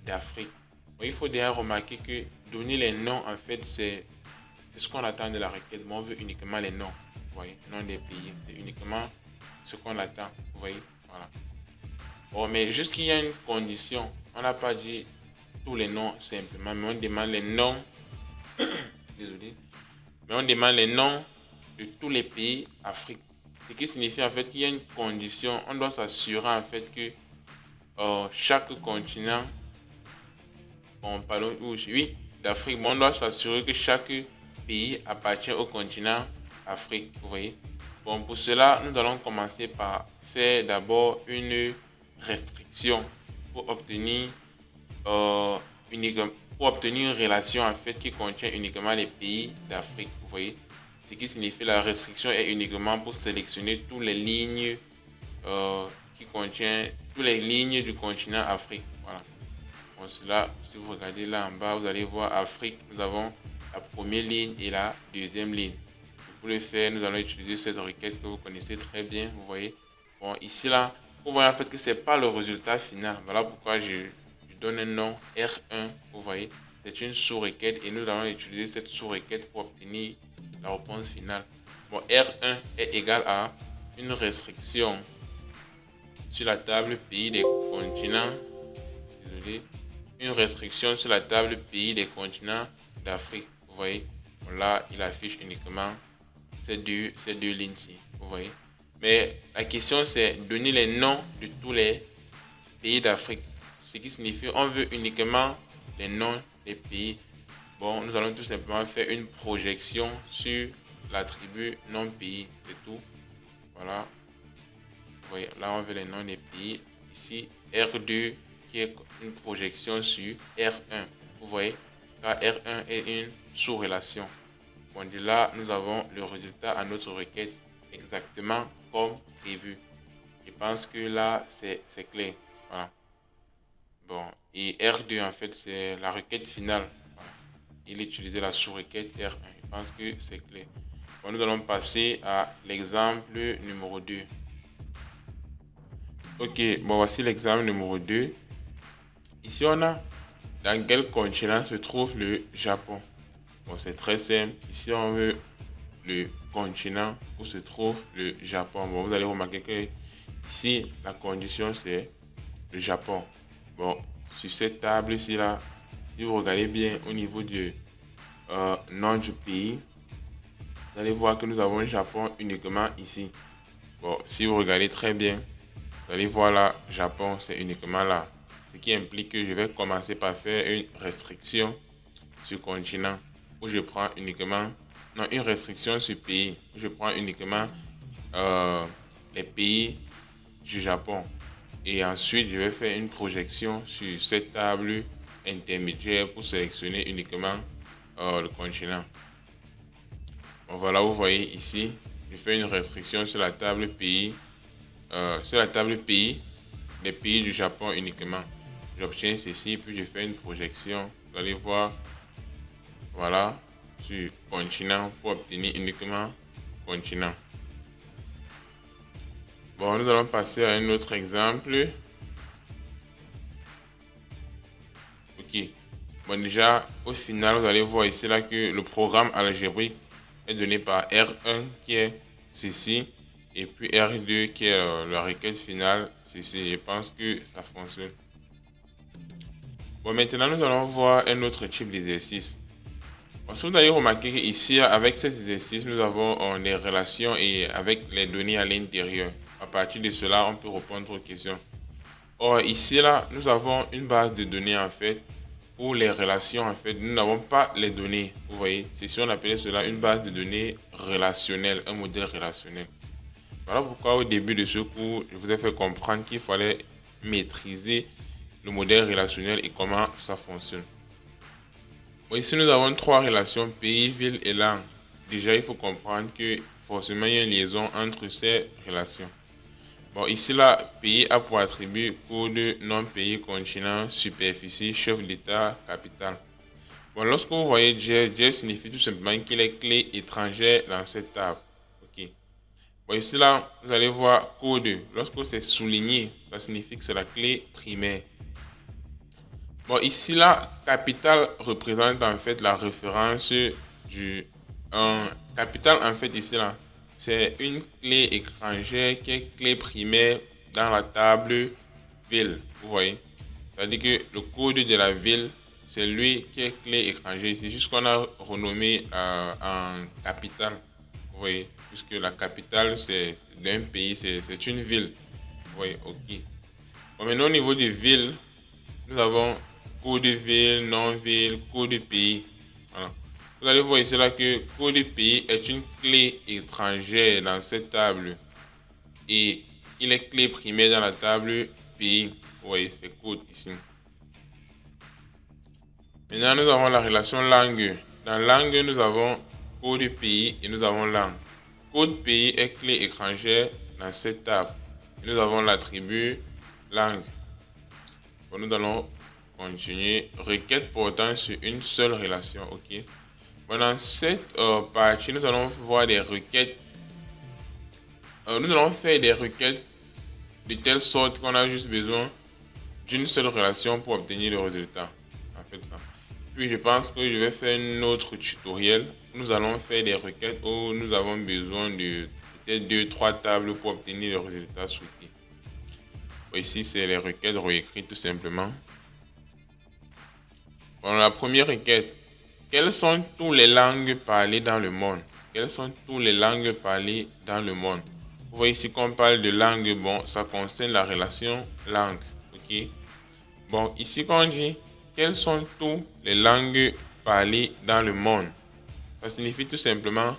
d'Afrique. Bon, il faut déjà remarquer que donner les noms, en fait, c'est ce qu'on attend de la requête. Bon, on veut uniquement les noms. Vous voyez, nom des pays. C'est uniquement ce qu'on attend. Vous voyez, voilà. Bon, mais juste qu'il y a une condition. On n'a pas dit tous les noms simplement, mais on demande les noms. Désolé. Mais on demande les noms de tous les pays Afrique. Ce qui signifie en fait qu'il y a une condition. On doit s'assurer en fait que chaque continent, parlons oui, d'Afrique, on doit s'assurer que chaque pays appartient au continent Afrique. Vous voyez. Bon, pour cela, nous allons commencer par faire d'abord une restriction pour obtenir une relation en fait qui contient uniquement les pays d'Afrique. Vous voyez, ce qui signifie la restriction est uniquement pour sélectionner toutes les lignes qui contiennent toutes les lignes du continent Afrique. Voilà. Bon, cela, si vous regardez là en bas, vous allez voir Afrique. Nous avons la première ligne et la deuxième ligne. Pour le faire, nous allons utiliser cette requête que vous connaissez très bien. Vous voyez. Bon, ici là, vous voyez en fait que c'est pas le résultat final. Voilà pourquoi je donne un nom R1, vous voyez, c'est une sous-requête et nous allons utiliser cette sous-requête pour obtenir la réponse finale. Bon, R1 est égal à une restriction sur la table pays des continents, désolé, une restriction sur la table pays des continents d'Afrique. Vous voyez, bon, là, il affiche uniquement ces deux lignes-ci, vous voyez. Mais la question, c'est donner les noms de tous les pays d'Afrique. Ce qui signifie on veut uniquement les noms des pays. Bon, nous allons tout simplement faire une projection sur l'attribut nom pays, c'est tout. Voilà. Vous voyez, là on veut les noms des pays. Ici, R2 qui est une projection sur R1. Vous voyez, car R1 est une sous-relation. Bon, de là, nous avons le résultat à notre requête exactement comme prévu. Je pense que là, c'est clair. Voilà. Bon, et R2 en fait c'est la requête finale. Voilà. Il utilise la sous-requête R1. Je pense que c'est clair. Bon, nous allons passer à l'exemple numéro 2. Ok, bon voici l'exemple numéro 2. Ici on a dans quel continent se trouve le Japon. Bon, c'est très simple. Ici on veut le continent où se trouve le Japon. Bon, vous allez remarquer que ici la condition c'est le Japon. Bon, sur cette table ici là, si vous regardez bien au niveau du nom du pays, vous allez voir que nous avons le Japon uniquement ici. Bon, si vous regardez très bien, vous allez voir là, Japon, c'est uniquement là. Ce qui implique que je vais commencer par faire une restriction sur continent, où je prends uniquement, non, une restriction sur pays, où je prends uniquement les pays du Japon. Et ensuite, je vais faire une projection sur cette table intermédiaire pour sélectionner uniquement le continent. Bon, voilà, vous voyez ici, je fais une restriction sur la table pays, les pays du Japon uniquement. J'obtiens ceci, puis je fais une projection. Vous allez voir, voilà, sur continent pour obtenir uniquement continent. Bon, nous allons passer à un autre exemple. Ok. Bon, déjà, au final, vous allez voir ici là que le programme algébrique est donné par R1 qui est ceci et puis R2 qui est la requête finale ceci. Je pense que ça fonctionne. Bon, maintenant, nous allons voir un autre type d'exercice. Bon, si vous allez remarquer qu'ici, avec cet exercice, nous avons des relations et avec les données à l'intérieur. À partir de cela, on peut répondre aux questions. Or, ici, là, nous avons une base de données, en fait, pour les relations, en fait. Nous n'avons pas les données, vous voyez. C'est si on appelait cela une base de données relationnelle, un modèle relationnel. Voilà pourquoi, au début de ce cours, je vous ai fait comprendre qu'il fallait maîtriser le modèle relationnel et comment ça fonctionne. Bon, ici, nous avons trois relations, pays, ville et langue. Déjà, il faut comprendre que forcément, il y a une liaison entre ces relations. Bon, ici, là, pays a pour attribut code, nom, pays, continent, superficie, chef d'État, capitale. Bon, lorsque vous voyez J signifie tout simplement qu'il est clé étrangère dans cette table. Ok. Bon, ici, là, vous allez voir code. Lorsque c'est souligné, ça signifie que c'est la clé primaire. Bon, ici, là, capitale représente en fait la référence du... capitale, en fait, ici, là, c'est une clé étrangère qui est clé primaire dans la table ville. Vous voyez? C'est-à-dire que le code de la ville, c'est lui qui est clé étrangère. C'est juste qu'on a renommé en capitale. Vous voyez? Puisque la capitale, c'est d'un pays, c'est une ville. Vous voyez? Ok. Bon, maintenant, au niveau des villes, nous avons code de ville, non-ville, code de pays. Voilà. Vous allez voir ici là que code de pays est une clé étrangère dans cette table. Et il est clé primaire dans la table pays. Vous voyez, c'est code ici. Maintenant, nous avons la relation langue. Dans langue, nous avons code pays et nous avons langue. Code pays est clé étrangère dans cette table. Et nous avons l'attribut langue. Bon, nous allons continuer. Requête portant sur une seule relation. Ok. Bon, dans cette partie, nous allons voir des requêtes. Nous allons faire des requêtes de telle sorte qu'on a juste besoin d'une seule relation pour obtenir le résultat. En fait, ça. Puis je pense que je vais faire un autre tutoriel. Nous allons faire des requêtes où nous avons besoin de peut-être 2-3 tables pour obtenir le résultat souhaité. Ici, c'est les requêtes réécrites tout simplement. Bon, la première requête. Quelles sont toutes les langues parlées dans le monde? Quelles sont toutes les langues parlées dans le monde? Vous voyez ici qu'on parle de langue, bon, ça concerne la relation langue. Ok. Bon, ici quand on dit quelles sont toutes les langues parlées dans le monde, ça signifie tout simplement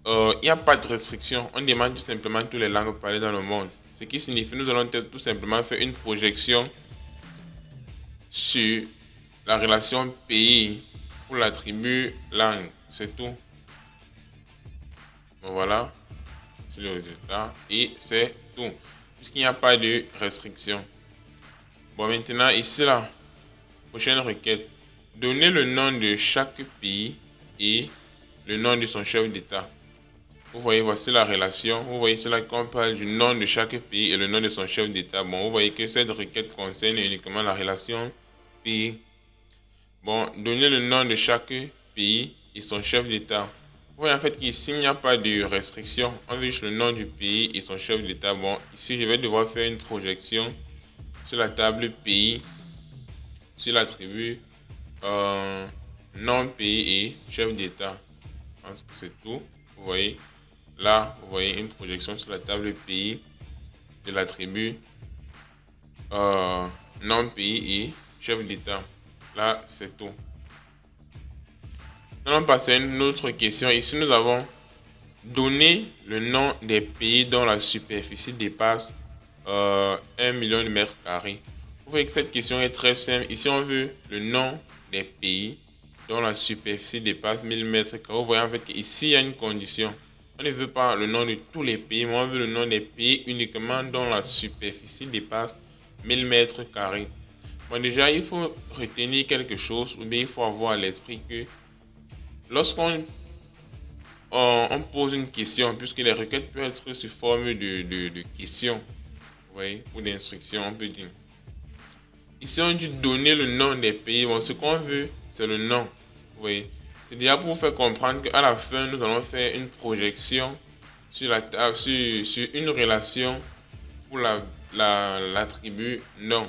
il n'y a pas de restriction. On demande tout simplement toutes les langues parlées dans le monde. Ce qui signifie nous allons tout simplement faire une projection sur la relation pays pour l'attribut langue. C'est tout. Bon, voilà. C'est le résultat. Et c'est tout. Puisqu'il n'y a pas de restriction. Bon, maintenant, ici, là, prochaine requête. Donnez le nom de chaque pays et le nom de son chef d'État. Vous voyez, voici la relation. Vous voyez cela qu'on parle du nom de chaque pays et le nom de son chef d'État. Bon, vous voyez que cette requête concerne uniquement la relation pays. Bon, donnez le nom de chaque pays et son chef d'État. Vous voyez en fait qu'ici, il n'y a pas de restriction. On veut juste le nom du pays et son chef d'État. Bon, ici, je vais devoir faire une projection sur la table pays, sur l'attribut nom pays et chef d'État. Je pense que c'est tout. Vous voyez, là, vous voyez une projection sur la table pays de l'attribut nom pays et chef d'État. Là, c'est tout. Nous allons passer à une autre question. Ici, nous avons donné le nom des pays dont la superficie dépasse 1 million de mètres carrés. Vous voyez que cette question est très simple. Ici, on veut le nom des pays dont la superficie dépasse 1000 mètres carrés. Vous voyez en fait qu'ici, il y a une condition. On ne veut pas le nom de tous les pays, mais on veut le nom des pays uniquement dont la superficie dépasse 1000 mètres carrés. Bon, déjà, il faut retenir quelque chose, ou bien il faut avoir à l'esprit que lorsqu'on pose une question, puisque les requêtes peuvent être sous forme de questions, vous voyez, ou d'instructions, on peut dire. Ici, on dit donner le nom des pays. Bon, ce qu'on veut, c'est le nom. Vous voyez. C'est déjà pour vous faire comprendre qu'à la fin, nous allons faire une projection sur la table, sur une relation pour l'attribut nom.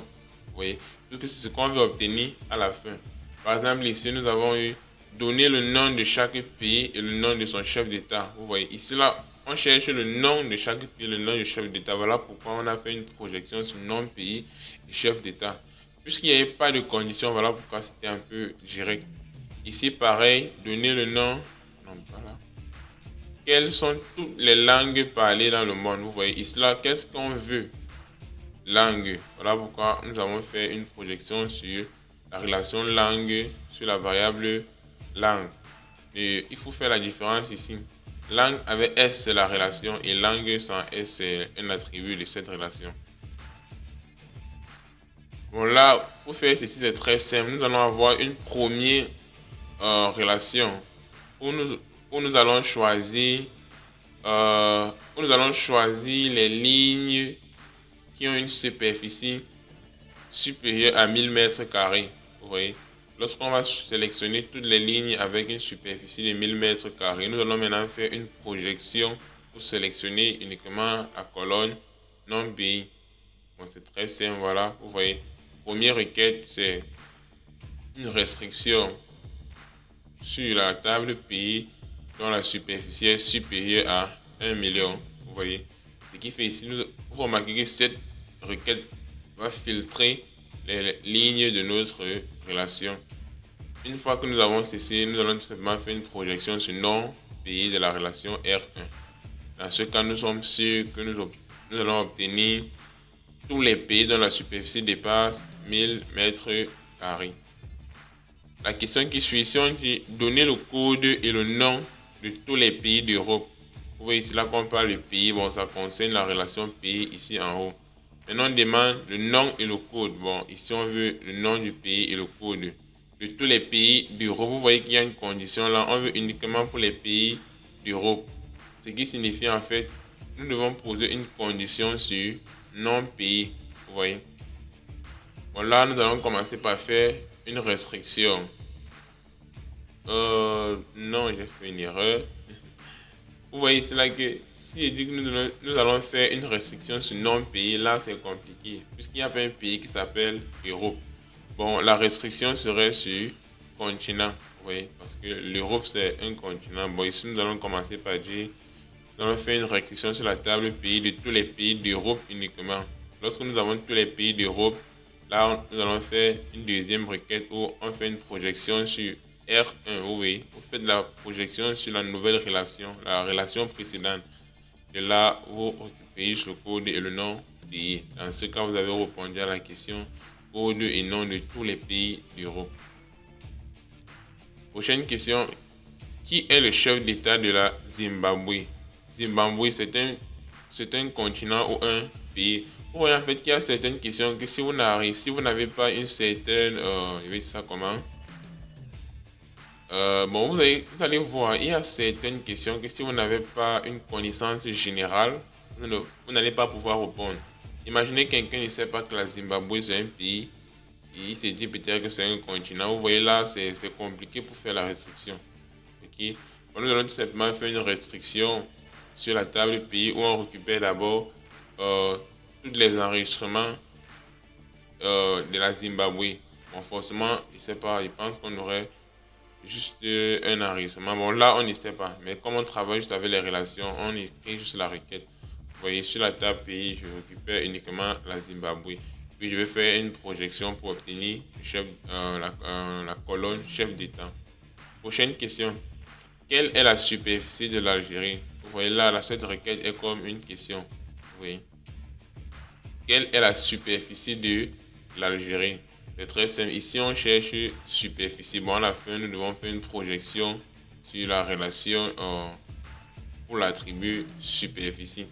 Vous voyez. Puisque c'est ce qu'on veut obtenir à la fin. Par exemple, ici, nous avons eu donner le nom de chaque pays et le nom de son chef d'État. Vous voyez. Ici, là, on cherche le nom de chaque pays, le nom du chef d'État. Voilà pourquoi on a fait une projection sur nom, pays et chef d'État. Puisqu'il n'y avait pas de condition, voilà pourquoi c'était un peu direct. Ici, pareil, donner le nom. Non, pas là. Quelles sont toutes les langues parlées dans le monde? Vous voyez, ici, là, qu'est-ce qu'on veut? Langue. Voilà pourquoi nous avons fait une projection sur la relation langue, sur la variable langue. Et il faut faire la différence ici. Langue avec S, c'est la relation, et langue sans S, c'est un attribut de cette relation. Bon, là, pour faire ceci, c'est très simple. Nous allons avoir une première relation où nous allons choisir les lignes qui ont une superficie supérieure à 1000 mètres carrés. Vous voyez, lorsqu'on va sélectionner toutes les lignes avec une superficie de 1000 mètres carrés, nous allons maintenant faire une projection pour sélectionner uniquement la colonne non pays. Bon, c'est très simple, voilà, vous voyez. Première requête, c'est une restriction sur la table pays dont la superficie est supérieure à 1 million. Vous voyez. Ce qui fait ici, vous remarquez que cette requête va filtrer les lignes de notre relation. Une fois que nous avons ceci, nous allons tout simplement faire une projection sur nom pays de la relation R1. Dans ce cas, nous sommes sûrs que nous allons obtenir tous les pays dont la superficie dépasse 1000 mètres carrés. La question qui suit, si on dit donner le code et le nom de tous les pays d'Europe. Vous voyez ici là qu'on parle de pays, bon ça concerne la relation pays ici en haut. Maintenant on demande le nom et le code. Bon ici on veut le nom du pays et le code de tous les pays d'Europe. Vous voyez qu'il y a une condition là, on veut uniquement pour les pays d'Europe. Ce qui signifie en fait, nous devons poser une condition sur nom pays. Vous voyez. Bon là nous allons commencer par faire une restriction. Non, j'ai fait une erreur. Vous voyez, c'est là que si je dis que nous allons faire une restriction sur non-pays, là c'est compliqué. Puisqu'il n'y a pas un pays qui s'appelle Europe. Bon, la restriction serait sur continent. Vous voyez, parce que l'Europe c'est un continent. Bon, ici nous allons commencer par dire, nous allons faire une restriction sur la table pays de tous les pays d'Europe uniquement. Lorsque nous avons tous les pays d'Europe, là nous allons faire une deuxième requête où on fait une projection sur R1, oui, vous faites la projection sur la nouvelle relation, la relation précédente. Et là, vous récupérez le code et le nom pays. Dans ce cas, vous avez répondu à la question code et nom de tous les pays d'Europe. Prochaine question. Qui est le chef d'État de la Zimbabwe? Zimbabwe, c'est un continent ou un pays. Vous voyez en fait qu'il y a certaines questions que si vous n'avez pas une certaine, je vais dire ça comment? Bon, vous allez voir, il y a certaines questions que si vous n'avez pas une connaissance générale, vous n'allez pas pouvoir répondre. Imaginez quelqu'un ne sait pas que la Zimbabwe c'est un pays, et il se dit peut-être que c'est un continent. Vous voyez là, c'est compliqué pour faire la restriction. Okay? Bon, nous allons tout simplement faire une restriction sur la table pays où on récupère d'abord tous les enregistrements de la Zimbabwe. Bon, forcément, je sais pas, je pense qu'on aurait juste un enregistrement. Bon, là, on ne sait pas. Mais comme on travaille juste avec les relations, on écrit juste la requête. Vous voyez, sur la table pays, je récupère uniquement la Zimbabwe. Puis, je vais faire une projection pour obtenir la colonne chef d'État. Prochaine question. Quelle est la superficie de l'Algérie? Vous voyez là, cette requête est comme une question. Vous voyez. Quelle est la superficie de l'Algérie? C'est très simple. Ici, on cherche superficie. Bon, à la fin, nous devons faire une projection sur la relation pour l'attribut superficie.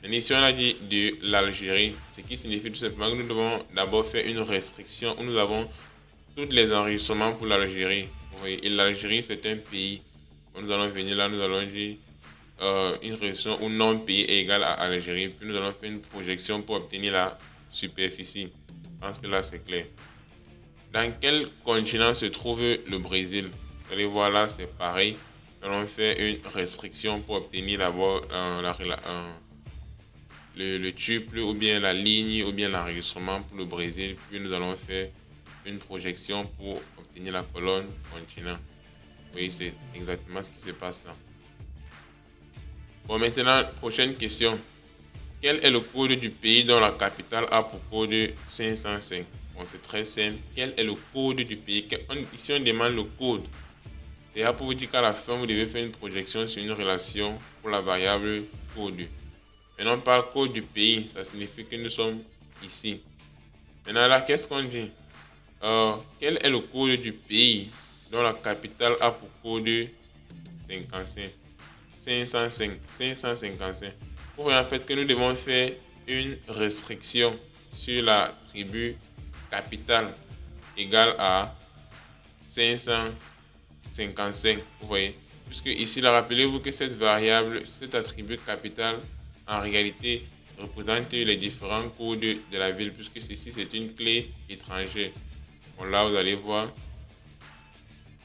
Et ici, on a dit de l'Algérie, ce qui signifie tout simplement que nous devons d'abord faire une restriction où nous avons tous les enregistrements pour l'Algérie. Et l'Algérie, c'est un pays. Nous allons venir là, nous allons dire une restriction où non-pays est égal à Algérie. Puis nous allons faire une projection pour obtenir la superficie. Je pense que là, c'est clair. Dans quel continent se trouve le Brésil? Vous allez voir là, c'est pareil. Nous allons faire une restriction pour obtenir d'abord le tuple ou bien la ligne ou bien l'enregistrement pour le Brésil. Puis nous allons faire une projection pour obtenir la colonne continent. Vous voyez, c'est exactement ce qui se passe là. Bon, maintenant, prochaine question. Quel est le code du pays dont la capitale a pour code 505? Bon, c'est très simple. Quel est le code du pays? Ici, on demande le code. Et là, pour vous dire qu'à la fin, vous devez faire une projection sur une relation pour la variable code. Maintenant, on parle code du pays. Ça signifie que nous sommes ici. Maintenant, là, qu'est-ce qu'on dit? Quel est le code du pays dont la capitale a pour code 555? Vous voyez en fait que nous devons faire une restriction sur la tribu capitale égale à 555. Vous voyez, puisque ici, rappelez-vous que cette variable, cet attribut capital, en réalité, représente les différents codes de la ville, puisque ceci, c'est une clé étrangère. Bon, là, vous allez voir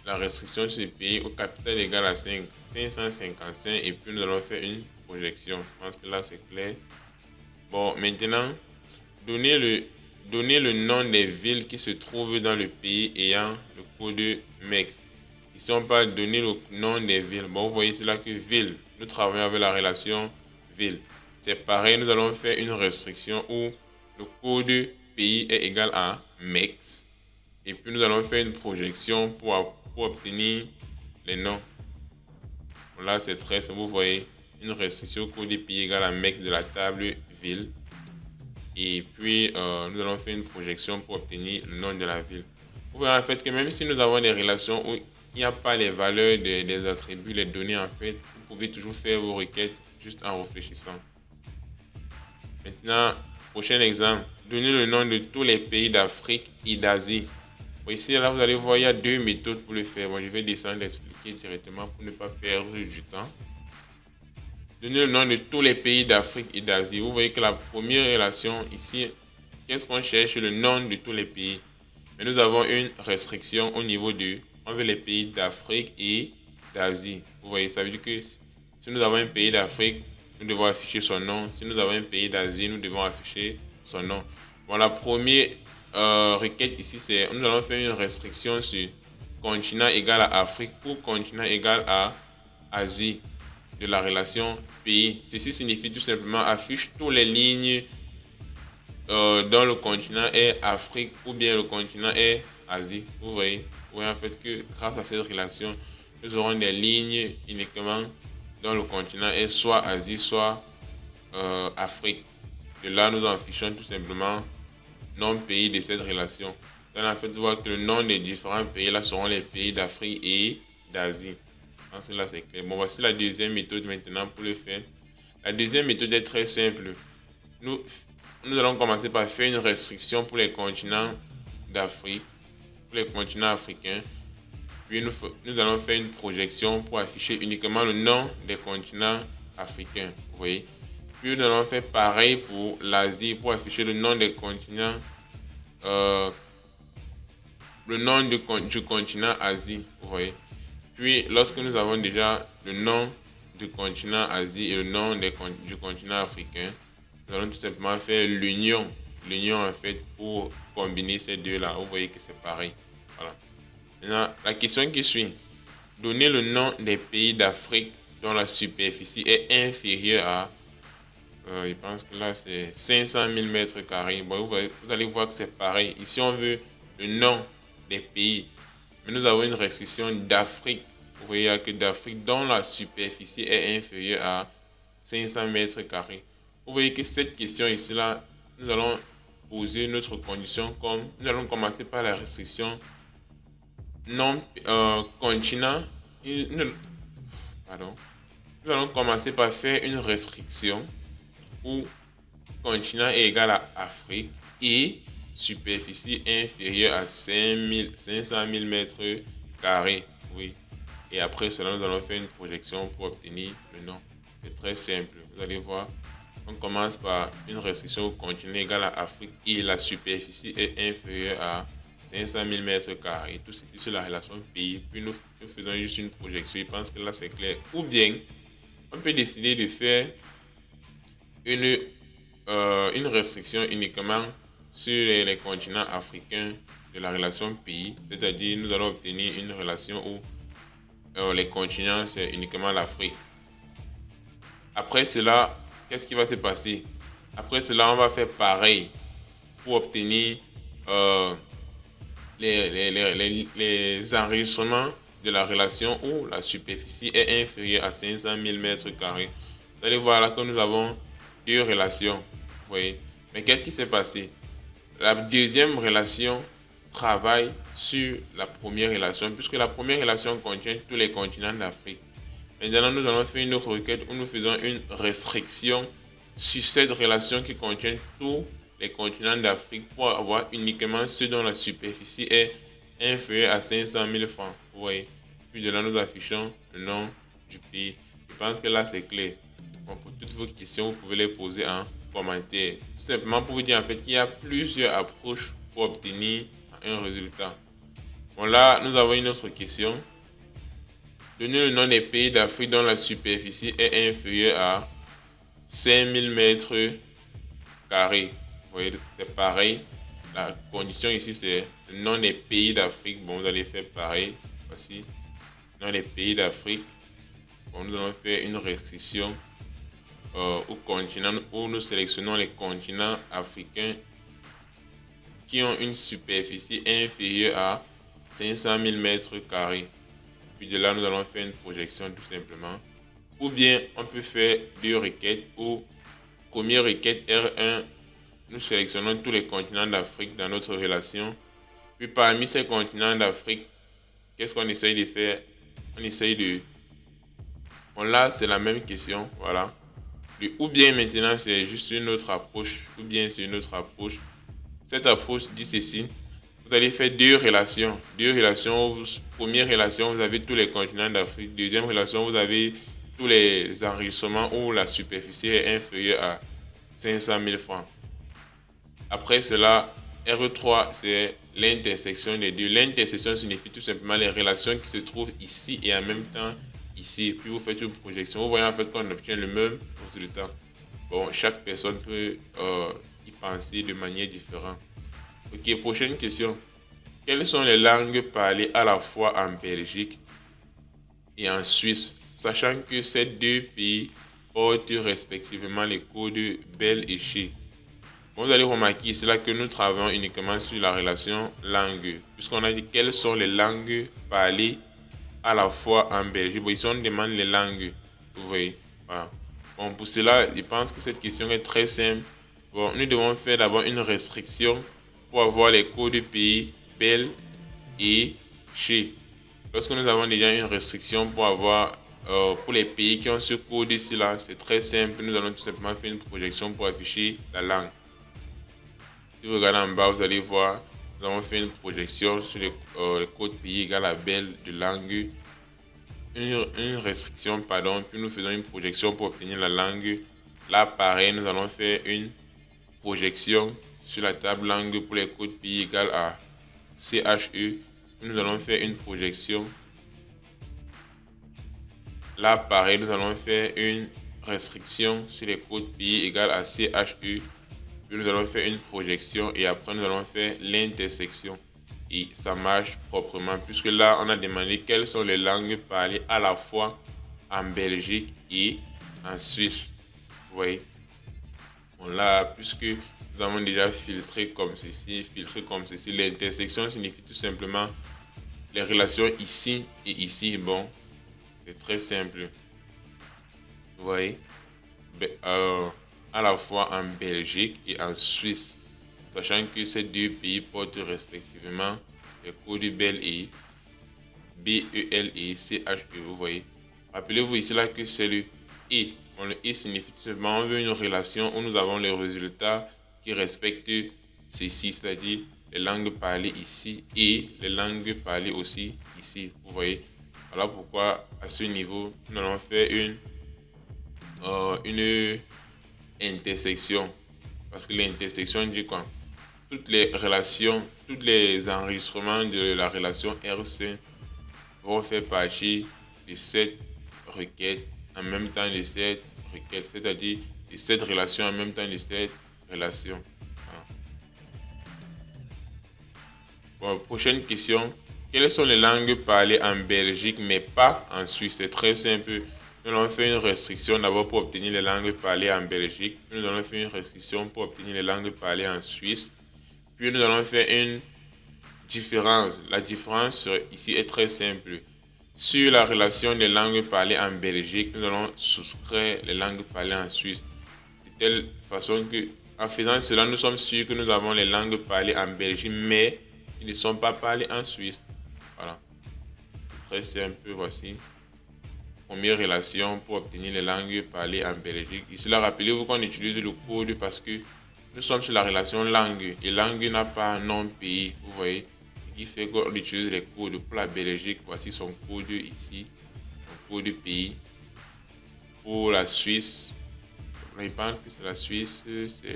la restriction sur le pays au capital égale à 555 et puis nous allons faire une projection. Je pense que là, c'est clair. Bon, maintenant, donnez le nom des villes qui se trouvent dans le pays ayant le code MEX. Ici, on parle de donner le nom des villes. Bon, vous voyez, c'est là que ville. Nous travaillons avec la relation ville. C'est pareil, nous allons faire une restriction où le code pays est égal à MEX. Et puis, nous allons faire une projection pour obtenir les noms. Là, c'est très simple. Vous voyez, une restriction au code pays égale à MEX de la table ville. Et puis, nous allons faire une projection pour obtenir le nom de la ville. Vous voyez en fait que même si nous avons des relations où il n'y a pas les valeurs des attributs, les données en fait, vous pouvez toujours faire vos requêtes juste en réfléchissant. Maintenant, prochain exemple. Donnez le nom de tous les pays d'Afrique et d'Asie. Ici, là, vous allez voir, il y a deux méthodes pour le faire. Bon, je vais descendre l'expliquer directement pour ne pas perdre du temps. Donnez le nom de tous les pays d'Afrique et d'Asie. Vous voyez que la première relation ici, qu'est-ce qu'on cherche? Le nom de tous les pays. Mais nous avons une restriction au niveau de, on veut les pays d'Afrique et d'Asie. Vous voyez, ça veut dire que si nous avons un pays d'Afrique, nous devons afficher son nom. Si nous avons un pays d'Asie, nous devons afficher son nom. Bon, la première requête ici, c'est nous allons faire une restriction sur continent égal à Afrique ou continent égal à Asie de la relation pays. Ceci signifie tout simplement affiche toutes les lignes dont le continent est Afrique ou bien le continent est Asie. Vous voyez en fait que grâce à cette relation, nous aurons des lignes uniquement dont le continent est soit Asie, soit Afrique. De là, nous affichons tout simplement nom pays de cette relation. Donc, en fait, vous voyez que le nom des différents pays là seront les pays d'Afrique et d'Asie. Là, c'est clair. Bon, voici la deuxième méthode maintenant pour le faire. La deuxième méthode est très simple. Nous allons commencer par faire une restriction pour les continents d'Afrique, pour les continents africains. Puis nous allons faire une projection pour afficher uniquement le nom des continents africains. Vous voyez. Puis nous allons faire pareil pour l'Asie pour afficher le nom des continents, le nom du continent Asie. Vous voyez. Puis lorsque nous avons déjà le nom du continent Asie et le nom du continent africain, nous allons tout simplement faire l'union l'union en fait pour combiner ces deux-là. Vous voyez que c'est pareil. Voilà. Maintenant, la question qui suit. Donnez le nom des pays d'Afrique dont la superficie est inférieure à, je pense que là c'est 500 000 mètres carrés. Bon, vous allez voir que c'est pareil. Ici, on veut le nom des pays. Mais nous avons une restriction d'Afrique. Vous voyez que d'Afrique dont la superficie est inférieure à 500 mètres carrés. Vous voyez que cette question ici, là, nous allons poser notre condition comme, nous allons commencer par la restriction non continent. Pardon. Nous allons commencer par faire une restriction où continent est égal à Afrique et superficie inférieure à 500 000 mètres carrés. Oui. Et après cela, nous allons faire une projection pour obtenir le nom. C'est très simple. Vous allez voir. On commence par une restriction au continent égal à Afrique et la superficie est inférieure à 500 000 mètres carrés. Tout ceci sur la relation pays. Puis nous faisons juste une projection. Je pense que là c'est clair. Ou bien, on peut décider de faire une restriction uniquement sur les continents africains de la relation pays. C'est-à-dire, nous allons obtenir une relation où les continents, c'est uniquement l'Afrique. Après cela, qu'est-ce qui va se passer? Après cela, on va faire pareil pour obtenir les enregistrements de la relation où la superficie est inférieure à 500 000 mètres carrés. Vous allez voir là que nous avons deux relations. Vous voyez? Mais qu'est-ce qui s'est passé? La deuxième relation travaille sur la première relation, puisque la première relation contient tous les continents d'Afrique. Maintenant, nous allons faire une autre requête où nous faisons une restriction sur cette relation qui contient tous les continents d'Afrique pour avoir uniquement ceux dont la superficie est inférieure à 500 000 francs. Vous voyez? Puis de là, nous affichons le nom du pays. Je pense que là, c'est clair. Bon, pour toutes vos questions, vous pouvez les poser en commentaire. Tout simplement pour vous dire en fait qu'il y a plusieurs approches pour obtenir un résultat. Bon, là, nous avons une autre question. Donnez le nom des pays d'Afrique dont la superficie est inférieure à 5000 mètres carrés. Vous voyez, c'est pareil. La condition ici, c'est le nom des pays d'Afrique. Bon, vous allez faire pareil. Voici, le nom des pays d'Afrique. Bon, nous allons faire une restriction au continent où nous sélectionnons les continents africains qui ont une superficie inférieure à 500 000 mètres carrés. Puis de là, nous allons faire une projection tout simplement. Ou bien, on peut faire deux requêtes où, première requête R1, nous sélectionnons tous les continents d'Afrique dans notre relation. Puis parmi ces continents d'Afrique, qu'est-ce qu'on essaye de faire? On essaye de... Bon là, c'est la même question, voilà. Ou bien maintenant, c'est juste une autre approche. Ou bien c'est une autre approche. Cette approche dit ceci. Vous allez faire deux relations. Première relation, vous avez tous les continents d'Afrique. Deuxième relation, vous avez tous les enregistrements où la superficie est inférieure à 500 000 francs. Après cela, R3, c'est l'intersection des deux. L'intersection signifie tout simplement les relations qui se trouvent ici et en même temps ici. Puis vous faites une projection. Vous voyez en fait qu'on obtient le même résultat. Bon, chaque personne peut y penser de manière différente. Ok, prochaine question. Quelles sont les langues parlées à la fois en Belgique et en Suisse, sachant que ces deux pays portent respectivement les codes BEL et CHI? Bon, vous allez remarquer ici là que nous travaillons uniquement sur la relation langue, puisqu'on a dit quelles sont les langues parlées à la fois en Belgique. Bon, ici on demande les langues, vous voyez. Voilà. Bon, pour cela, je pense que cette question est très simple. Bon, nous devons faire d'abord une restriction pour avoir les codes pays BEL et CHI. Lorsque nous avons déjà une restriction pour avoir pour les pays qui ont ce code ici là, c'est très simple. Nous allons tout simplement faire une projection pour afficher la langue. Si vous regardez en bas, vous allez voir, nous avons fait une projection sur les codes pays égal à BEL de langue. Une restriction, pardon, puis nous faisons une projection pour obtenir la langue. Là, pareil, nous allons faire une projection sur la table langue pour les codes pays égal à CHE. Nous allons faire une projection. Là, pareil, nous allons faire une restriction sur les codes pays égal à CHE. puis nous allons faire une projection et après nous allons faire l'intersection. Et ça marche proprement puisque là, on a demandé quelles sont les langues parlées à la fois en Belgique et en Suisse. Vous voyez? Bon, là, puisque nous avons déjà filtré comme ceci, l'intersection signifie tout simplement les relations ici et ici. Bon, c'est très simple. Vous voyez? À la fois en Belgique et en Suisse, sachant que ces deux pays portent respectivement les codes BEL et CHE. Vous voyez? Rappelez-vous ici là que c'est le et. Bon, le et signifie tout simplement on veut une relation où nous avons les résultats qui respectent ceci, c'est-à-dire les langues parlées ici et les langues parlées aussi ici. Vous voyez? Voilà pourquoi à ce niveau, nous allons faire une intersection. Parce que l'intersection dit quoi? Toutes les relations, tous les enregistrements de la relation RC vont faire partie de cette requête en même temps de cette requête, c'est-à-dire de cette relation en même temps de cette relation. Bon, prochaine question. Quelles sont les langues parlées en Belgique mais pas en Suisse? C'est très simple. Nous allons faire une restriction d'abord pour obtenir les langues parlées en Belgique. Puis nous allons faire une restriction pour obtenir les langues parlées en Suisse. Puis nous allons faire une différence. La différence ici est très simple. Sur la relation des langues parlées en Belgique, nous allons soustraire les langues parlées en Suisse. De telle façon que, en faisant cela, nous sommes sûrs que nous avons les langues parlées en Belgique, mais ils ne sont pas parlées en Suisse. Voilà. Très simple, voici. Première relation pour obtenir les langues parlées en Belgique. Ici, là, rappelez-vous qu'on utilise le code parce que nous sommes sur la relation langue. Et langue n'a pas un nom pays, vous voyez. Ce qui fait qu'on utilise les codes pour la Belgique. Voici son code ici. Son code pays. Pour la Suisse, je pense que c'est la Suisse.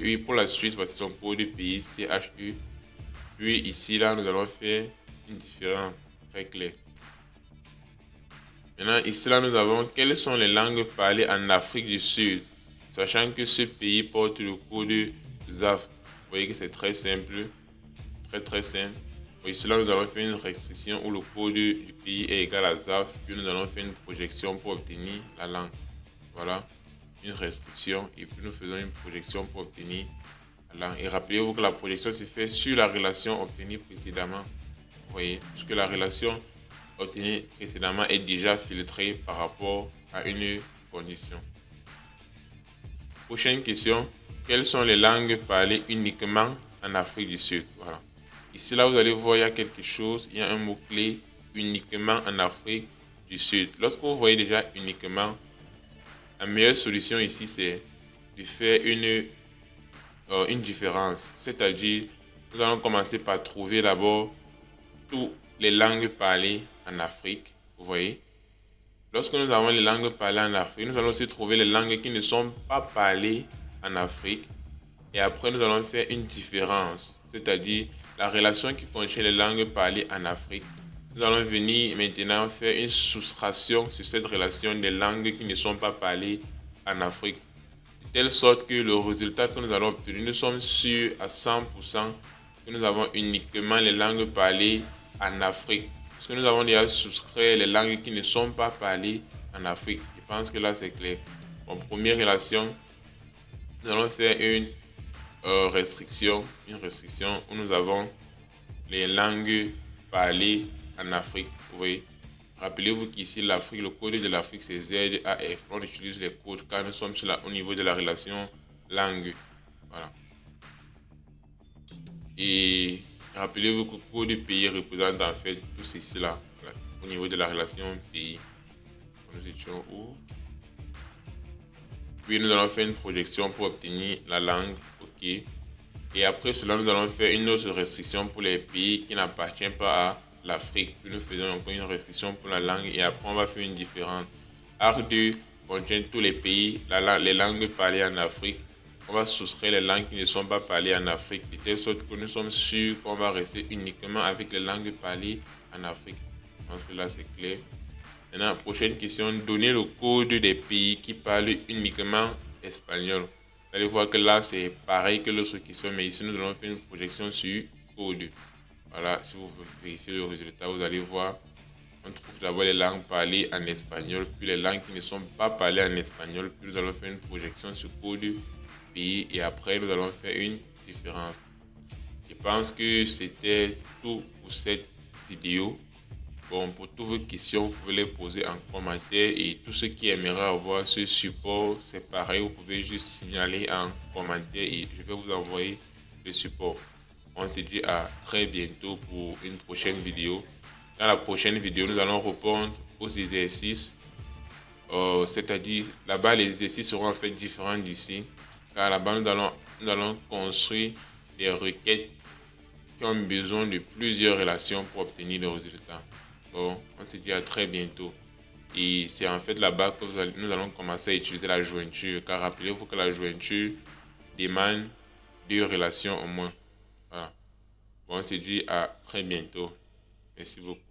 Oui, pour la Suisse, voici son code pays, CHU. Puis ici, là, nous allons faire une différence très claire. Maintenant, ici, là, nous avons quelles sont les langues parlées en Afrique du Sud, sachant que ce pays porte le code ZAF. Vous voyez que c'est très simple, très simple. Ici, là, nous allons faire une restriction où le code du pays est égal à ZAF, puis nous allons faire une projection pour obtenir la langue. Voilà, une restriction, et puis nous faisons une projection pour obtenir la langue. Et rappelez-vous que la projection se fait sur la relation obtenue précédemment. Vous voyez, puisque la relation obtenue précédemment est déjà filtrée par rapport à une condition. Prochaine question. Quelles sont les langues parlées uniquement en Afrique du Sud? Voilà. Ici, là, vous allez voir, il y a quelque chose, il y a un mot-clé uniquement en Afrique du Sud. Lorsque vous voyez déjà uniquement, la meilleure solution ici, c'est de faire une différence. C'est-à-dire, nous allons commencer par trouver d'abord toutes les langues parlées en Afrique. Vous voyez? Lorsque nous avons les langues parlées en Afrique, nous allons aussi trouver les langues qui ne sont pas parlées en Afrique. Et après, nous allons faire une différence. C'est-à-dire, la relation qui contient les langues parlées en Afrique. Nous allons venir maintenant faire une soustraction sur cette relation des langues qui ne sont pas parlées en Afrique. De telle sorte que le résultat que nous allons obtenir, nous sommes sûrs à 100% que nous avons uniquement les langues parlées en Afrique. Parce que nous avons déjà soustrait les langues qui ne sont pas parlées en Afrique. Je pense que là c'est clair. En première relation, nous allons faire une restriction où nous avons les langues parlées en Afrique. Vous voyez, rappelez-vous qu'ici l'Afrique, le code de l'Afrique c'est ZAF. On utilise les codes quand nous sommes au niveau de la relation langue. Voilà. Et rappelez-vous que le code du pays représente en fait tout ceci là. Voilà. Au niveau de la relation pays. Nous étions où? Puis nous allons faire une projection pour obtenir la langue. OK. Et après cela, nous allons faire une autre restriction pour les pays qui n'appartiennent pas à l'Afrique. Puis nous faisons encore une restriction pour la langue et après on va faire une différence. Arc 2 contient tous les pays, les langues parlées en Afrique. On va soustraire les langues qui ne sont pas parlées en Afrique, de telle sorte que nous sommes sûrs qu'on va rester uniquement avec les langues parlées en Afrique. Je pense que là c'est clair. Maintenant, prochaine question, donner le code des pays qui parlent uniquement espagnol. Vous allez voir que là, c'est pareil que l'autre question, mais ici, nous allons faire une projection sur code. Voilà, si vous vérifiez le résultat, vous allez voir, on trouve d'abord les langues parlées en espagnol, puis les langues qui ne sont pas parlées en espagnol, puis nous allons faire une projection sur code pays et après, nous allons faire une différence. Je pense que c'était tout pour cette vidéo. Bon, pour toutes vos questions, vous pouvez les poser en commentaire et tous ceux qui aimeraient avoir ce support, c'est pareil, vous pouvez juste signaler en commentaire et je vais vous envoyer le support. On se dit à très bientôt pour une prochaine vidéo. Dans la prochaine vidéo, nous allons répondre aux exercices. C'est-à-dire, là-bas, les exercices seront en fait différents d'ici. Car là-bas, nous allons construire des requêtes qui ont besoin de plusieurs relations pour obtenir le résultat. Bon, on se dit à très bientôt. Et c'est en fait là-bas que nous allons commencer à utiliser la jointure. Car rappelez-vous que la jointure demande deux relations au moins. Voilà. Bon, on se dit à très bientôt. Merci beaucoup.